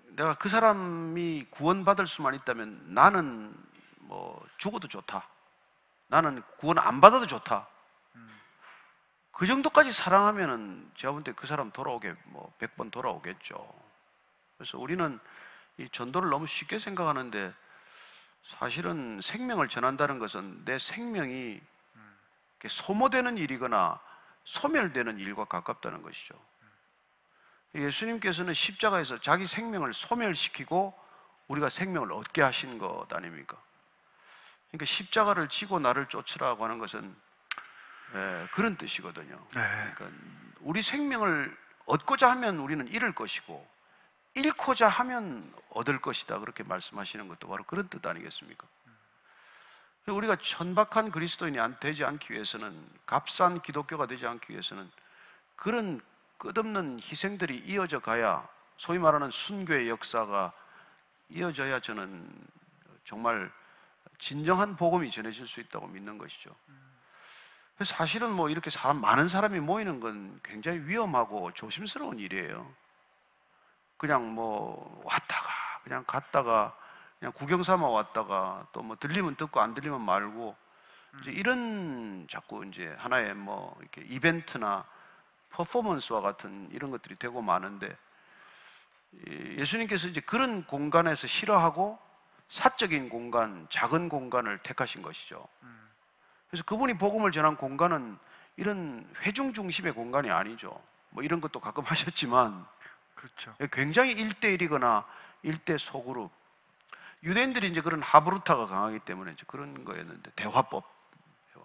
내가 그 사람이 구원받을 수만 있다면 나는 뭐 죽어도 좋다. 나는 구원 안 받아도 좋다. 그 정도까지 사랑하면은 제가 볼 때 그 사람 돌아오게 뭐 100번 돌아오겠죠. 그래서 우리는 이 전도를 너무 쉽게 생각하는데 사실은 생명을 전한다는 것은 내 생명이 소모되는 일이거나 소멸되는 일과 가깝다는 것이죠. 예수님께서는 십자가에서 자기 생명을 소멸시키고 우리가 생명을 얻게 하신 것 아닙니까? 그러니까 십자가를 지고 나를 쫓으라고 하는 것은 그런 뜻이거든요. 그러니까 우리 생명을 얻고자 하면 우리는 잃을 것이고 잃고자 하면 얻을 것이다, 그렇게 말씀하시는 것도 바로 그런 뜻 아니겠습니까? 우리가 천박한 그리스도인이 되지 않기 위해서는, 값싼 기독교가 되지 않기 위해서는 그런 끝없는 희생들이 이어져 가야, 소위 말하는 순교의 역사가 이어져야 저는 정말 진정한 복음이 전해질 수 있다고 믿는 것이죠. 사실은 뭐 이렇게 많은 사람이 모이는 건 굉장히 위험하고 조심스러운 일이에요. 그냥 뭐 왔다가 그냥 갔다가 그냥 구경 삼아 왔다가 또 뭐 들리면 듣고 안 들리면 말고 이제 이런 자꾸 이제 하나의 뭐 이렇게 이벤트나 퍼포먼스와 같은 이런 것들이 되고 마는데, 예수님께서 이제 그런 공간에서 싫어하고 사적인 공간, 작은 공간을 택하신 것이죠. 그래서 그분이 복음을 전한 공간은 이런 회중 중심의 공간이 아니죠. 뭐 이런 것도 가끔 하셨지만, 그렇죠. 굉장히 1대1이거나 1대 소그룹. 유대인들이 이제 그런 하브루타가 강하기 때문에 이제 그런 거였는데, 대화법.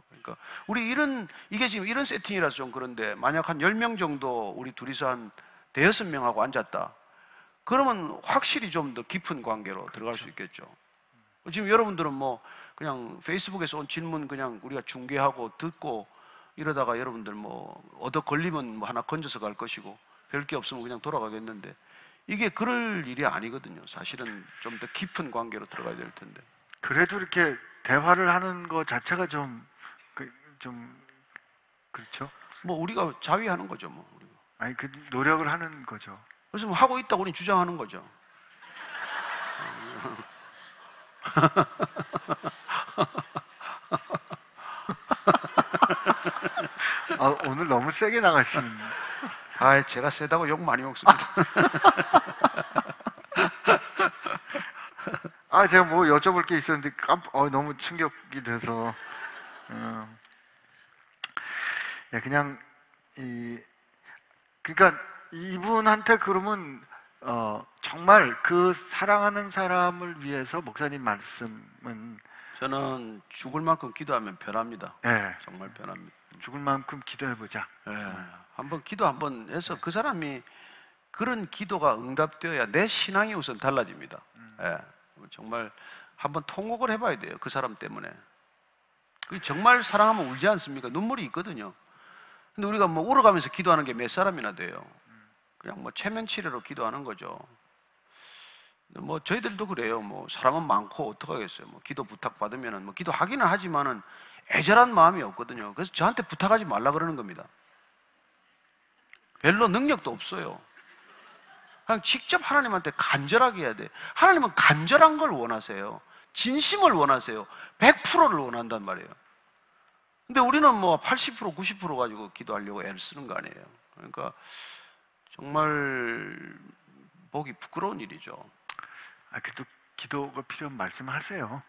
그러니까 이게 지금 이런 세팅이라서 좀 그런데, 만약 한 10명 정도 우리 둘이서 한 대여섯 명하고 앉았다, 그러면 확실히 좀 더 깊은 관계로 들어갈 수 있겠죠. 지금 여러분들은 뭐 그냥 페이스북에서 온 질문 그냥 우리가 중계하고 듣고 이러다가 여러분들 뭐 얻어 걸리면 뭐 하나 건져서 갈 것이고 별 게 없으면 그냥 돌아가겠는데, 이게 그럴 일이 아니거든요. 사실은 좀 더 깊은 관계로 들어가야 될 텐데. 그래도 이렇게 대화를 하는 것 자체가 좀 그렇죠. 뭐 우리가 자위하는 거죠, 뭐 우리가. 아니 그 노력을 하는 거죠. 그래서 뭐 하고 있다고 우리 주장하는 거죠. 오늘 너무 세게 나가시는. 제가 세다고 욕 많이 먹습니다. 제가 뭐 여쭤볼 게 있었는데 너무 충격이 돼서. 그냥 그러니까 이분한테 그러면 정말 그 사랑하는 사람을 위해서 목사님 말씀은, 저는 죽을 만큼 기도하면 변합니다. 네. 정말 변합니다. 죽을 만큼 기도해보자. 예, 한번 기도 한번 해서 그 사람이 그런 기도가 응답되어야 내 신앙이 우선 달라집니다. 예, 정말 한번 통곡을 해봐야 돼요. 그 사람 때문에. 정말 사랑하면 울지 않습니까? 눈물이 있거든요. 근데 우리가 뭐 울어가면서 기도하는 게 몇 사람이나 돼요. 그냥 뭐 체면치레로 기도하는 거죠. 뭐 저희들도 그래요. 뭐 사람은 많고 어떡하겠어요. 뭐 기도 부탁 받으면은 뭐 기도하기는 하지만은 애절한 마음이 없거든요. 그래서 저한테 부탁하지 말라 그러는 겁니다. 별로 능력도 없어요. 그냥 직접 하나님한테 간절하게 해야 돼. 하나님은 간절한 걸 원하세요. 진심을 원하세요. 100%를 원한단 말이에요. 근데 우리는 뭐 80%, 90% 가지고 기도하려고 애를 쓰는 거 아니에요. 그러니까 정말 보기 부끄러운 일이죠. 그래도 기도가 필요한 말씀하세요.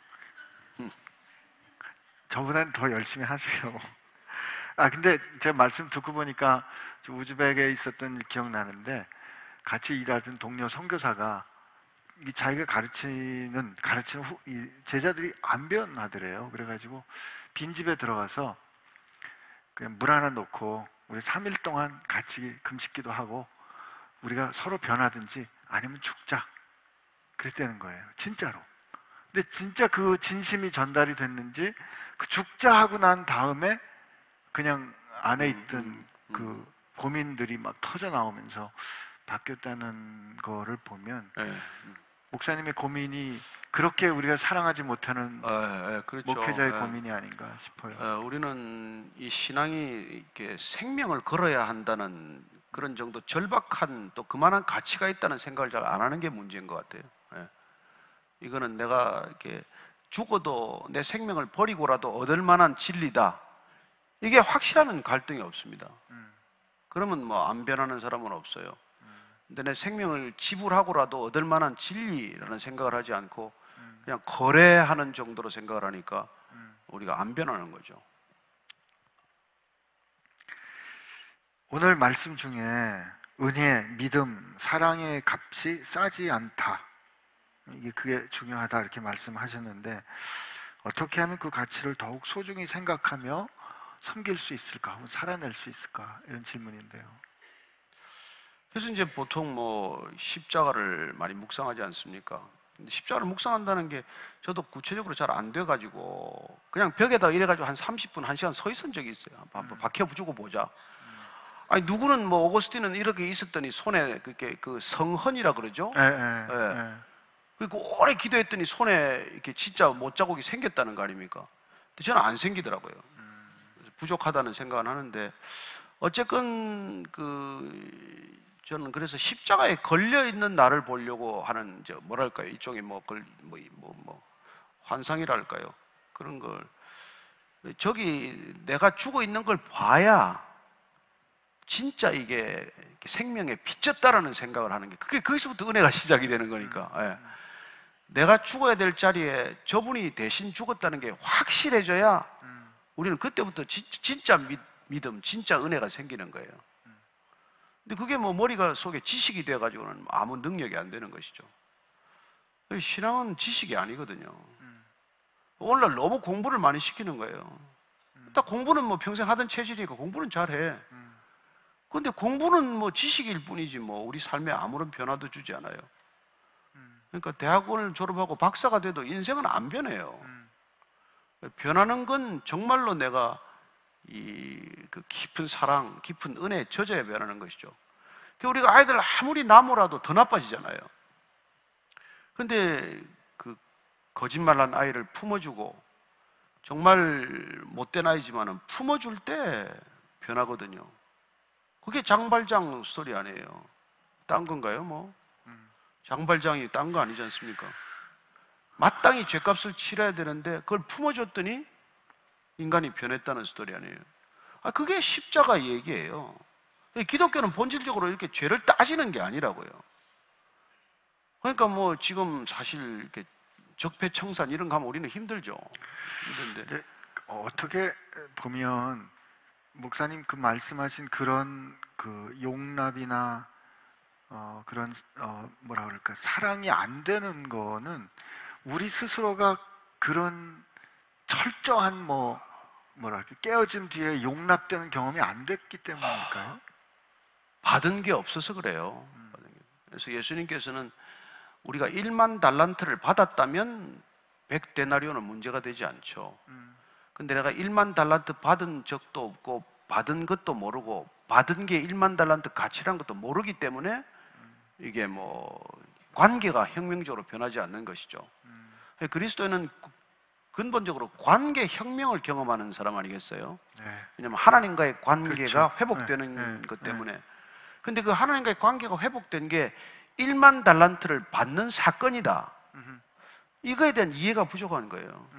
저보다는 더 열심히 하세요. 근데 제가 말씀 듣고 보니까 우즈벡에 있었던 일 기억나는데, 같이 일하던 동료 선교사가 자기가 가르치는 이 제자들이 안 변하더래요. 그래가지고 빈집에 들어가서 그냥 물 하나 놓고 우리 3일 동안 같이 금식기도 하고 우리가 서로 변하든지 아니면 죽자, 그랬다는 거예요. 진짜로. 근데 진짜 그 진심이 전달이 됐는지 그 죽자 하고 난 다음에 그냥 안에 있던 그 고민들이 막 터져 나오면서 바뀌었다는 거를 보면, 목사님의 고민이 그렇게 우리가 사랑하지 못하는 그렇죠. 목회자의 고민이 아닌가 싶어요. 우리는 이 신앙이 이렇게 생명을 걸어야 한다는 그런 정도 절박한 또 그만한 가치가 있다는 생각을 잘 안 하는 게 문제인 것 같아요. 이거는 내가 이렇게 죽어도 내 생명을 버리고라도 얻을 만한 진리다, 이게 확실하면 갈등이 없습니다. 그러면 뭐 안 변하는 사람은 없어요. 근데 내 생명을 지불하고라도 얻을 만한 진리라는 생각을 하지 않고 그냥 거래하는 정도로 생각을 하니까 우리가 안 변하는 거죠. 오늘 말씀 중에 은혜, 믿음, 사랑의 값이 싸지 않다, 그게 중요하다 이렇게 말씀하셨는데, 어떻게 하면 그 가치를 더욱 소중히 생각하며 섬길 수 있을까, 혹은 살아낼 수 있을까, 이런 질문인데요. 그래서 이제 보통 뭐 십자가를 많이 묵상하지 않습니까? 근데 십자가를 묵상한다는 게 저도 구체적으로 잘 안 돼가지고 그냥 벽에다 이래가지고 한 30분, 1시간 서 있은 적이 있어요. 한번 박혀주고 보자. 아니 누구는 뭐 오거스틴은 이렇게 있었더니 손에 그렇게 그 성헌이라 그러죠? 그리고 오래 기도했더니 손에 이렇게 진짜 못자국이 생겼다는 거 아닙니까? 근데 저는 안 생기더라고요. 부족하다는 생각은 하는데, 어쨌건 저는 그래서 십자가에 걸려 있는 나를 보려고 하는 뭐랄까요, 일종의 환상이랄까요, 그런 걸, 저기 내가 죽어 있는 걸 봐야 진짜 이게 생명에 비쳤다라는 생각을 하는 게, 그게 거기서부터 은혜가 시작이 되는 거니까. 내가 죽어야 될 자리에 저분이 대신 죽었다는 게 확실해져야 우리는 그때부터 진짜 믿음, 진짜 은혜가 생기는 거예요. 근데 그게 뭐 머리가 속에 지식이 돼가지고는 아무 능력이 안 되는 것이죠. 신앙은 지식이 아니거든요. 오늘날 너무 공부를 많이 시키는 거예요. 딱 공부는 뭐 평생 하던 체질이니까 공부는 잘해. 그런데 공부는 뭐 지식일 뿐이지 뭐 우리 삶에 아무런 변화도 주지 않아요. 그러니까 대학원을 졸업하고 박사가 돼도 인생은 안 변해요. 변하는 건 정말로 내가 그 깊은 사랑, 깊은 은혜에 젖어야 변하는 것이죠. 우리가 아이들 아무리 나무라도 더 나빠지잖아요. 근데 그 거짓말한 아이를 품어주고, 정말 못된 아이지만은 품어줄 때 변하거든요. 그게 장발장 스토리 아니에요. 딴 건가요, 뭐? 장발장이 딴 거 아니지 않습니까? 마땅히 죗값을 치러야 되는데 그걸 품어줬더니 인간이 변했다는 스토리 아니에요. 그게 십자가 얘기예요. 기독교는 본질적으로 이렇게 죄를 따지는 게 아니라고요. 그러니까 뭐 지금 사실 이렇게 적폐청산 이런 거 하면 우리는 힘들죠. 힘든데 어떻게 보면 목사님 그 말씀하신 그런 그 용납이나 그런 뭐라 그럴까, 사랑이 안 되는 거는 우리 스스로가 그런 철저한 뭐 뭐랄까 깨어진 뒤에 용납되는 경험이 안 됐기 때문일까요? 받은 게 없어서 그래요. 그래서 예수님께서는 우리가 1만 달란트를 받았다면 100데나리온은 문제가 되지 않죠. 근데 내가 1만 달란트 받은 적도 없고 받은 것도 모르고 받은 게 1만 달란트 가치라는 것도 모르기 때문에 이게 뭐 관계가 혁명적으로 변하지 않는 것이죠. 그리스도인은 근본적으로 관계 혁명을 경험하는 사람 아니겠어요? 네. 왜냐하면 하나님과의 관계가 그렇죠. 회복되는 네. 것 네. 때문에. 근데 그 하나님과의 관계가 회복된 게 1만 달란트를 받는 사건이다. 이거에 대한 이해가 부족한 거예요.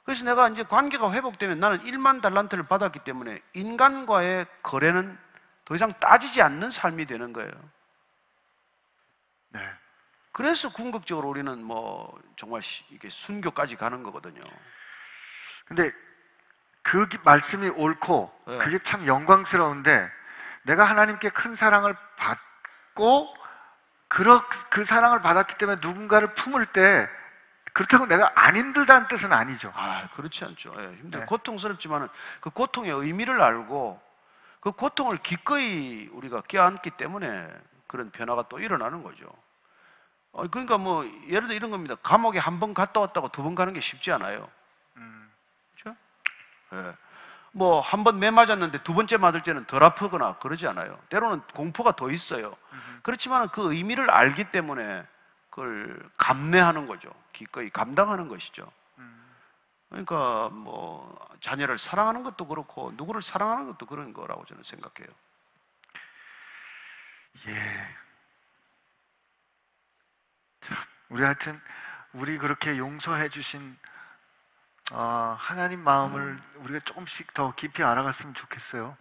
그래서 내가 이제 관계가 회복되면 나는 1만 달란트를 받았기 때문에 인간과의 거래는 더 이상 따지지 않는 삶이 되는 거예요. 네. 그래서 궁극적으로 우리는 뭐 정말 이게 순교까지 가는 거거든요. 근데 그 말씀이 옳고 네. 그게 참 영광스러운데 내가 하나님께 큰 사랑을 받고 그 사랑을 받았기 때문에 누군가를 품을 때 그렇다고 내가 안 힘들다는 뜻은 아니죠. 그렇지 않죠. 예, 힘들고 네. 고통스럽지만은 그 고통의 의미를 알고 그 고통을 기꺼이 우리가 껴안기 때문에 그런 변화가 또 일어나는 거죠. 그러니까 뭐 예를 들어 이런 겁니다. 감옥에 한 번 갔다 왔다고 두 번 가는 게 쉽지 않아요. 그렇죠? 예. 뭐 한 번 매 맞았는데 두 번째 맞을 때는 덜 아프거나 그러지 않아요. 때로는 공포가 더 있어요. 그렇지만 그 의미를 알기 때문에 그걸 감내하는 거죠. 기꺼이 감당하는 것이죠. 그러니까 뭐 자녀를 사랑하는 것도 그렇고 누구를 사랑하는 것도 그런 거라고 저는 생각해요. 예. 참, 우리 하여튼 우리 그렇게 용서해 주신 하나님 마음을 우리가 조금씩 더 깊이 알아갔으면 좋겠어요.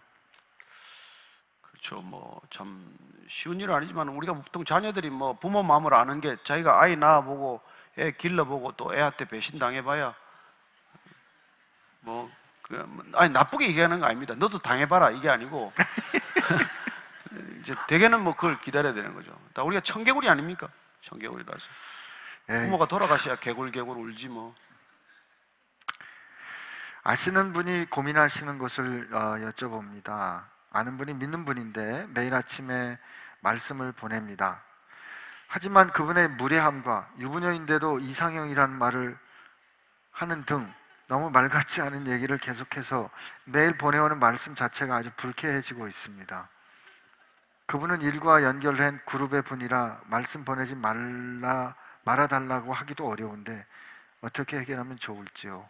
그렇죠. 뭐 참 쉬운 일은 아니지만 우리가 보통 자녀들이 뭐 부모 마음을 아는 게 자기가 아이 낳아보고 애 길러보고 또 애한테 배신 당해봐야 아니 나쁘게 얘기하는 거 아닙니다. 너도 당해봐라 이게 아니고 이제 대개는 뭐 그걸 기다려야 되는 거죠. 다 우리가 청개구리 아닙니까? 청개구리라서 부모가 돌아가셔야 개굴개굴 울지 뭐. 아시는 분이 고민하시는 것을 여쭤봅니다. 아는 분이 믿는 분인데 매일 아침에 말씀을 보냅니다. 하지만 그분의 무례함과 유부녀인데도 이상형이라는 말을 하는 등 너무 말 같지 않은 얘기를 계속해서 매일 보내오는 말씀 자체가 아주 불쾌해지고 있습니다. 그분은 일과 연결된 그룹의 분이라 말씀 보내지 말아달라고 하기도 어려운데 어떻게 해결하면 좋을지요?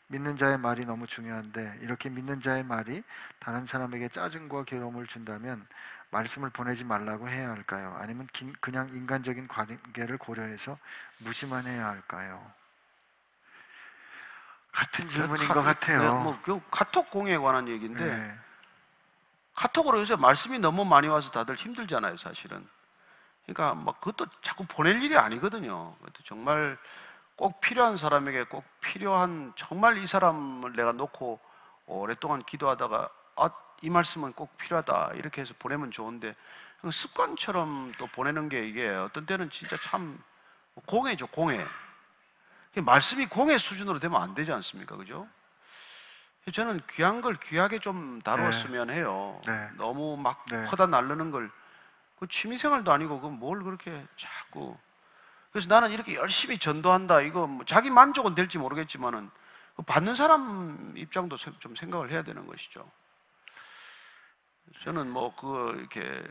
믿는 자의 말이 너무 중요한데 이렇게 믿는 자의 말이 다른 사람에게 짜증과 괴로움을 준다면 말씀을 보내지 말라고 해야 할까요? 아니면 그냥 인간적인 관계를 고려해서 무시만 해야 할까요? 같은 질문인 것 같아요. 네, 뭐 그 카톡 공유에 관한 얘기인데 네. 카톡으로 요새 말씀이 너무 많이 와서 다들 힘들잖아요, 사실은. 그러니까 막 그것도 자꾸 보낼 일이 아니거든요. 그것도 정말 꼭 필요한 사람에게 꼭 필요한 정말 이 사람을 내가 놓고 오랫동안 기도하다가 이 말씀은 꼭 필요하다 이렇게 해서 보내면 좋은데 습관처럼 또 보내는 게 이게 어떤 때는 진짜 참 공해죠, 공해. 말씀이 공해 수준으로 되면 안 되지 않습니까? 그죠? 저는 귀한 걸 귀하게 좀 다루었으면 해요. 네. 너무 막 네. 퍼다 날르는 걸 그 취미생활도 아니고 그 뭘 그렇게 자꾸. 그래서 나는 이렇게 열심히 전도한다 이거 뭐 자기 만족은 될지 모르겠지만은 받는 사람 입장도 좀 생각을 해야 되는 것이죠. 저는 뭐 이렇게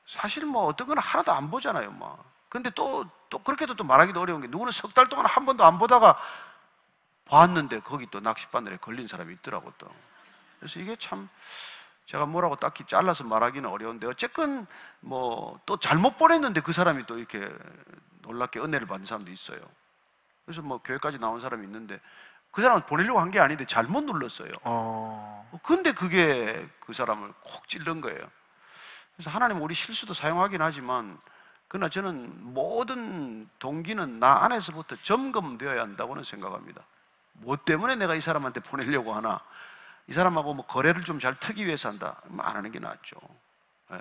사실 뭐 어떤 건 하나도 안 보잖아요, 막. 근데 또 그렇게도 또 말하기도 어려운 게 누구는 석 달 동안 한 번도 안 보다가 봤는데 거기 또 낚싯바늘에 걸린 사람이 있더라고 또. 그래서 이게 참 제가 뭐라고 딱히 잘라서 말하기는 어려운데 어쨌건 뭐 또 잘못 보냈는데 그 사람이 또 이렇게 놀랍게 은혜를 받는 사람도 있어요. 그래서 뭐 교회까지 나온 사람이 있는데 그 사람은 보내려고 한 게 아닌데 잘못 눌렀어요. 근데 그게 그 사람을 콕 찔른 거예요. 그래서 하나님은 우리 실수도 사용하긴 하지만 그러나 저는 모든 동기는 나 안에서부터 점검되어야 한다고는 생각합니다. 뭐 때문에 내가 이 사람한테 보내려고 하나? 이 사람하고 뭐 거래를 좀 잘 트기 위해서 한다? 안 하는 게 낫죠. 네.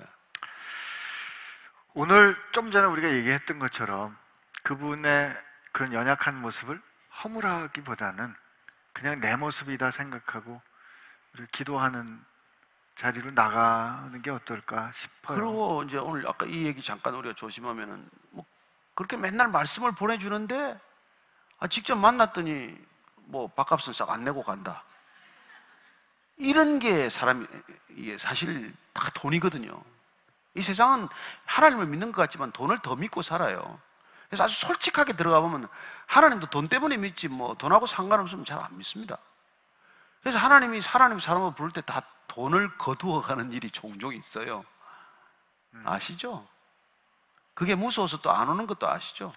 오늘 좀 전에 우리가 얘기했던 것처럼 그분의 그런 연약한 모습을 허물하기보다는 그냥 내 모습이다 생각하고 우리 기도하는 자리로 나가는 게 어떨까 싶어요. 그리고 이제 오늘 아까 이 얘기 잠깐 우리가 조심하면은 뭐 그렇게 맨날 말씀을 보내주는데 직접 만났더니 뭐 밥값은 싹 안 내고 간다. 이런 게 사람이 이게 사실 다 돈이거든요. 이 세상은 하나님을 믿는 것 같지만 돈을 더 믿고 살아요. 그래서 아주 솔직하게 들어가 보면 하나님도 돈 때문에 믿지 뭐 돈하고 상관없으면 잘 안 믿습니다. 그래서 하나님이 사람을 부를 때 다 돈을 거두어 가는 일이 종종 있어요. 아시죠? 그게 무서워서 또 안 오는 것도 아시죠?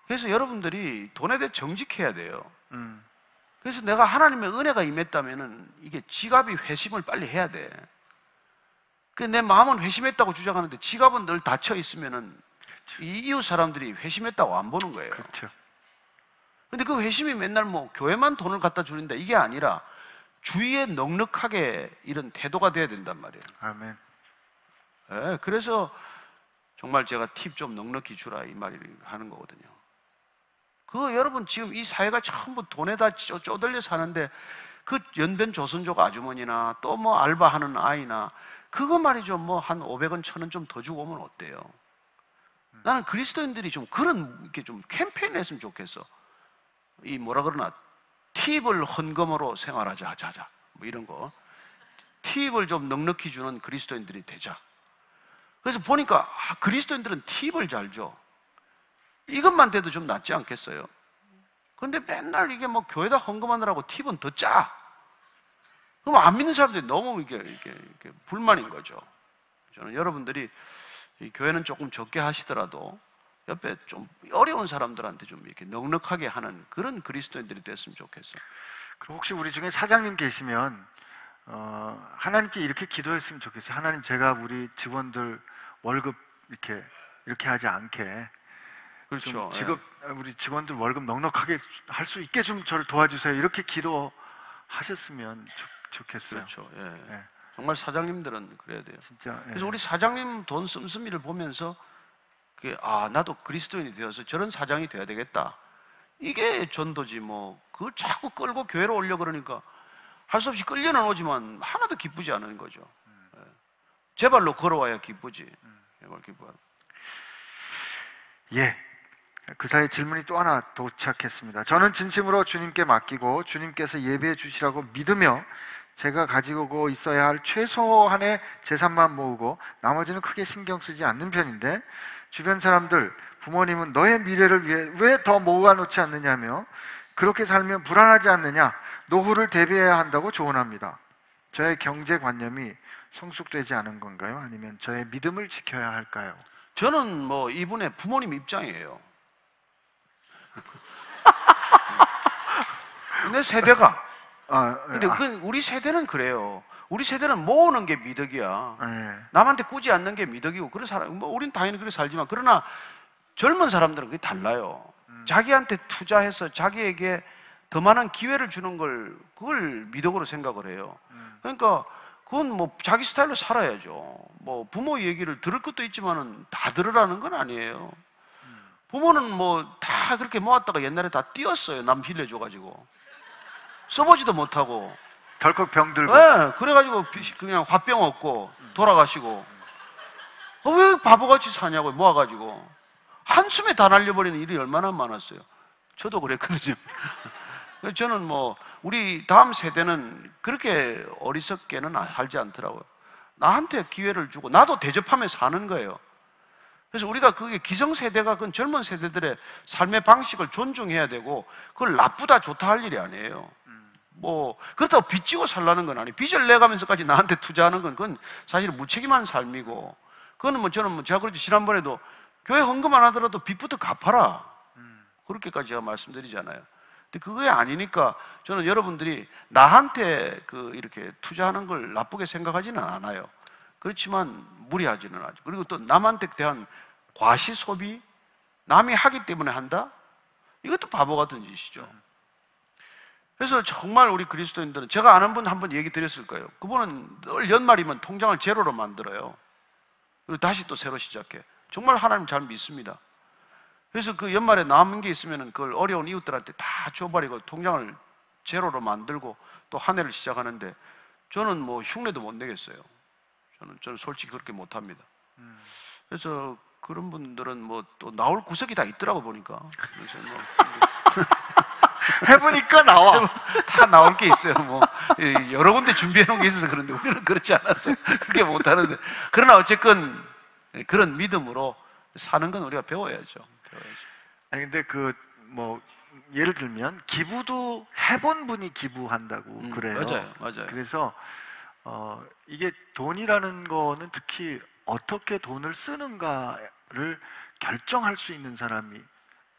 그래서 여러분들이 돈에 대해 정직해야 돼요. 그래서 내가 하나님의 은혜가 임했다면은 이게 지갑이 회심을 빨리 해야 돼. 내 마음은 회심했다고 주장하는데 지갑은 늘 닫혀 있으면은 이 이웃 사람들이 회심했다고 안 보는 거예요. 그렇죠. 근데 그 회심이 맨날 뭐 교회만 돈을 갖다 주는데 이게 아니라 주위에 넉넉하게 이런 태도가 돼야 된단 말이에요. 아멘. 네, 그래서 정말 제가 팁 좀 넉넉히 주라 이 말을 하는 거거든요. 여러분 지금 이 사회가 전부 돈에다 쪼들려 사는데 그 연변 조선족 아주머니나 또 뭐 알바하는 아이나 그거 말이죠. 뭐 한 500원, 1000원 좀 더 주고 오면 어때요? 나는 그리스도인들이 좀 그런 이렇게 좀 캠페인을 했으면 좋겠어. 이 뭐라 그러나 팁을 헌금으로 생활하자, 자자 뭐 이런 거. 팁을 좀 넉넉히 주는 그리스도인들이 되자. 그래서 보니까 그리스도인들은 팁을 잘 줘. 이것만 돼도 좀 낫지 않겠어요? 근데 맨날 이게 뭐 교회다 헌금하느라고 팁은 더 짜. 그럼 안 믿는 사람들이 너무 이렇게 불만인 거죠. 저는 여러분들이 이 교회는 조금 적게 하시더라도 옆에 좀 어려운 사람들한테 좀 이렇게 넉넉하게 하는 그런 그리스도인들이 됐으면 좋겠어요. 그리고 혹시 우리 중에 사장님 계시면 하나님께 이렇게 기도했으면 좋겠어요. 하나님, 제가 우리 직원들 월급 이렇게 하지 않게 그렇죠. 우리 직원들 월급 넉넉하게 할 수 있게 좀 저를 도와주세요. 이렇게 기도하셨으면 좋겠어요. 그렇죠. 예. 예. 정말 사장님들은 그래야 돼요. 진짜. 예. 그래서 우리 사장님 돈 씀씀이를 보면서 나도 그리스도인이 되어서 저런 사장이 돼야 되겠다. 이게 전도지 뭐. 그걸 자꾸 끌고 교회로 오려 그러니까 할 수 없이 끌려는 오지만 하나도 기쁘지 않은 거죠. 예. 제 발로 걸어와야 기쁘지. 제발 기뻐요. 예. 그 사이에 질문이 또 하나 도착했습니다. 저는 진심으로 주님께 맡기고 주님께서 예배해 주시라고 믿으며 제가 가지고 있어야 할 최소한의 재산만 모으고 나머지는 크게 신경 쓰지 않는 편인데 주변 사람들, 부모님은 너의 미래를 위해 왜 더 모아놓지 않느냐며 그렇게 살면 불안하지 않느냐, 노후를 대비해야 한다고 조언합니다. 저의 경제관념이 성숙되지 않은 건가요? 아니면 저의 믿음을 지켜야 할까요? 저는 뭐 이분의 부모님 입장이에요. 내 세대가. 근데 우리 세대는 그래요. 우리 세대는 모으는 게 미덕이야. 남한테 꾸지 않는 게 미덕이고 그런 사람, 뭐 우린 당연히 그렇게 살지만 그러나 젊은 사람들은 그게 달라요. 자기한테 투자해서 자기에게 더 많은 기회를 주는 그걸 미덕으로 생각을 해요. 그러니까 그건 뭐 자기 스타일로 살아야죠. 뭐 부모 얘기를 들을 것도 있지만은 다 들으라는 건 아니에요. 부모는 뭐 다 그렇게 모았다가 옛날에 다 띄었어요. 남 빌려줘가지고 써보지도 못하고 덜컥 병들고. 네, 그래가지고 그냥 화병 얻고 돌아가시고 왜 바보같이 사냐고 모아가지고 한숨에 다 날려버리는 일이 얼마나 많았어요. 저도 그랬거든요. 저는 뭐 우리 다음 세대는 그렇게 어리석게는 살지 않더라고요. 나한테 기회를 주고 나도 대접하며 사는 거예요. 그래서 우리가 그게 기성세대가 그건 젊은 세대들의 삶의 방식을 존중해야 되고 그걸 나쁘다 좋다 할 일이 아니에요. 뭐 그렇다고 빚지고 살라는 건 아니에요. 빚을 내가면서까지 나한테 투자하는 건 그건 사실 무책임한 삶이고 그거는 뭐 저는 뭐 제가 그렇지 지난번에도 교회 헌금 안 하더라도 빚부터 갚아라 그렇게까지 제가 말씀드리잖아요. 근데 그게 아니니까 저는 여러분들이 나한테 이렇게 투자하는 걸 나쁘게 생각하지는 않아요. 그렇지만 무리하지는 않죠. 그리고 또 남한테 대한 과시 소비, 남이 하기 때문에 한다? 이것도 바보 같은 짓이죠. 그래서 정말 우리 그리스도인들은 제가 아는 분 한 번 얘기 드렸을 거예요. 그분은 늘 연말이면 통장을 제로로 만들어요. 그리고 다시 또 새로 시작해. 정말 하나님 잘 믿습니다. 그래서 그 연말에 남은 게 있으면 그걸 어려운 이웃들한테 다 줘버리고 통장을 제로로 만들고 또 한 해를 시작하는데 저는 뭐 흉내도 못 내겠어요. 저는 솔직히 그렇게 못합니다. 그래서 그런 분들은 뭐 또 나올 구석이 다 있더라고 보니까. 그래서 뭐 해보니까 나와. 다 나올 게 있어요. 뭐 여러 군데 준비해 놓은 게 있어서 그런데 우리는 그렇지 않아서 그렇게 못하는데, 그러나 어쨌건 그런 믿음으로 사는 건 우리가 배워야죠. 아니 근데 그 뭐 예를 들면 기부도 해본 분이 기부한다고 그래요. 맞아요. 그래서 이게 돈이라는 거는 특히 어떻게 돈을 쓰는가를 결정할 수 있는 사람이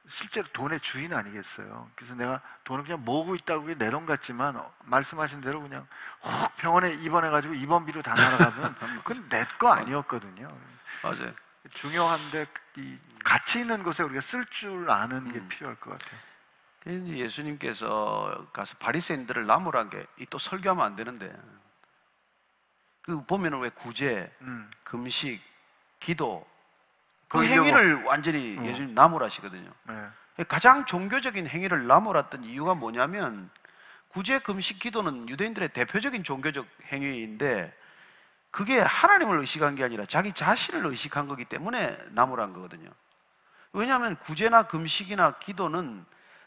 실제로 돈의 주인 아니겠어요. 그래서 내가 돈을 그냥 모으고 있다고 그게 내 돈 같지만 말씀하신 대로 그냥 훅 병원에 입원해가지고 입원비로 다 날아가면 그건 내 거 아니었거든요. 맞아요. 중요한데 이 가치 있는 곳에 우리가 쓸 줄 아는 게 필요할 것 같아요. 예수님께서 가서 바리새인들을 나무란 게 또 설교하면 안 되는데, 그 보면은 왜 구제, 금식, 기도 그 행위를 완전히 예수님 나무라시거든요. 네. 가장 종교적인 행위를 나무랐던 이유가 뭐냐면, 구제, 금식, 기도는 유대인들의 대표적인 종교적 행위인데 그게 하나님을 의식한 게 아니라 자기 자신을 의식한 거기 때문에 나무란 거거든요. 왜냐하면 구제나 금식이나 기도는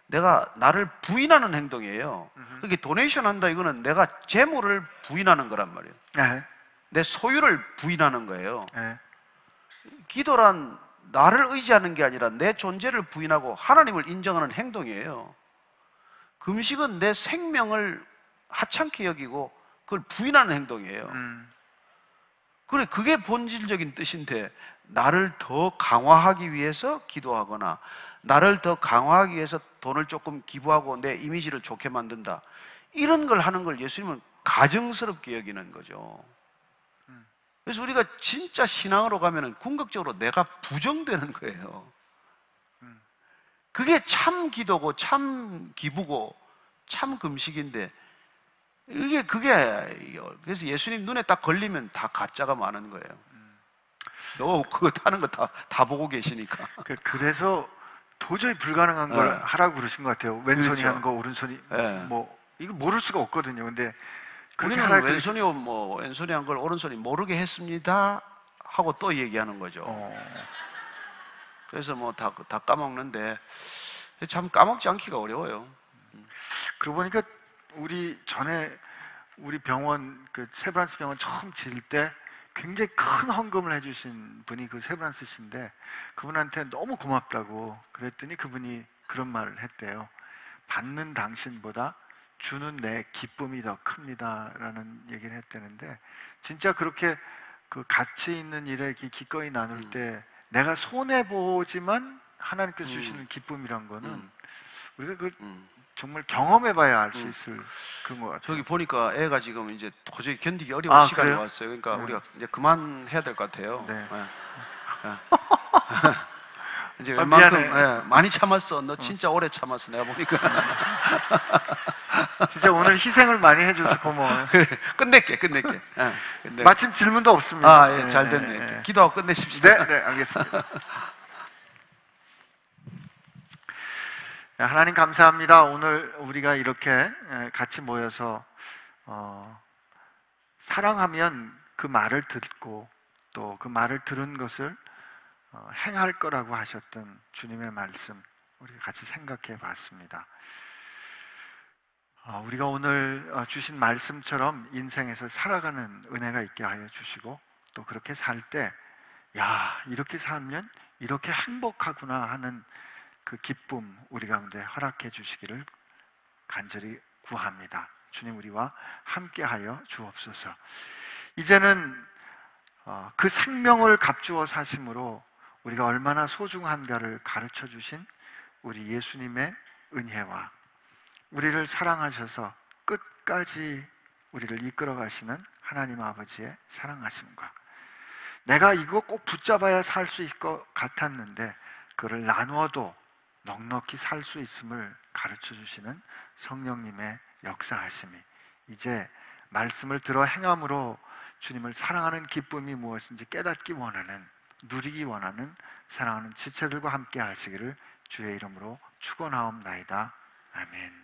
내가 나를 부인하는 행동이에요. 그게 도네이션 한다 이거는 내가 재물을 부인하는 거란 말이에요. 네. 내 소유를 부인하는 거예요. 네. 기도란 나를 의지하는 게 아니라 내 존재를 부인하고 하나님을 인정하는 행동이에요. 금식은 내 생명을 하찮게 여기고 그걸 부인하는 행동이에요. 그래, 그게 본질적인 뜻인데, 나를 더 강화하기 위해서 기도하거나 나를 더 강화하기 위해서 돈을 조금 기부하고 내 이미지를 좋게 만든다, 이런 걸 하는 걸 예수님은 가증스럽게 여기는 거죠. 그래서 우리가 진짜 신앙으로 가면은 궁극적으로 내가 부정되는 거예요. 그게 참 기도고 참 기부고 참 금식인데, 그게 그래서 예수님 눈에 딱 걸리면 다 가짜가 많은 거예요. 그거 하는 거 다 보고 계시니까. 그래서 도저히 불가능한 걸 하라고 그러신 것 같아요. 왼손이 그렇죠. 하는 거, 오른손이 뭐 이거 모를 수가 없거든요. 근데 그렇게 우리는 하라고 왼손이 한 걸 오른손이 모르게 했습니다 하고 또 얘기하는 거죠. 그래서 뭐 다 까먹는데, 참 까먹지 않기가 어려워요. 그러고 보니까 우리 병원 그 세브란스 병원 처음 지을 때 굉장히 큰 헌금을 해주신 분이 그 세브란스 씨인데, 그분한테 너무 고맙다고 그랬더니 그분이 그런 말을 했대요. 받는 당신보다 주는 내 기쁨이 더 큽니다라는 얘기를 했다는데, 진짜 그렇게 그 가치 있는 일에 기꺼이 나눌 때 내가 손해 보지만 하나님께서 주시는 기쁨이란 거는 우리가 정말 경험해봐야 알 수 있을 그런 것 같아요. 저기 보니까 애가 지금 이제 도저히 견디기 어려운 시간이 그래요? 왔어요. 그러니까 우리가 이제 그만해야 될 것 같아요. 네. 이제 웬만큼 미안해. 많이 참았어. 너 진짜 오래 참았어. 내가 보니까. 진짜 오늘 희생을 많이 해줘서 고마워요. 그래, 끝낼게. 마침 질문도 없습니다. 예, 잘 됐네. 기도하고 끝내십시다. 네, 알겠습니다. 하나님 감사합니다. 오늘 우리가 이렇게 같이 모여서 사랑하면 그 말을 듣고 또 그 말을 들은 것을 행할 거라고 하셨던 주님의 말씀, 우리가 같이 생각해 봤습니다. 우리가 오늘 주신 말씀처럼 인생에서 살아가는 은혜가 있게 하여 주시고, 또 그렇게 살 때 이렇게 살면 이렇게 행복하구나 하는 그 기쁨 우리 가운데 허락해 주시기를 간절히 구합니다. 주님, 우리와 함께하여 주옵소서. 이제는 그 생명을 값주어 사심으로 우리가 얼마나 소중한가를 가르쳐 주신 우리 예수님의 은혜와 우리를 사랑하셔서 끝까지 우리를 이끌어 가시는 하나님 아버지의 사랑하심과, 내가 이거 꼭 붙잡아야 살 수 있을 것 같았는데 그를 나누어도 넉넉히 살 수 있음을 가르쳐 주시는 성령님의 역사하심이, 이제 말씀을 들어 행함으로 주님을 사랑하는 기쁨이 무엇인지 깨닫기 원하는, 누리기 원하는 사랑하는 지체들과 함께 하시기를 주의 이름으로 축원하옵나이다. 아멘.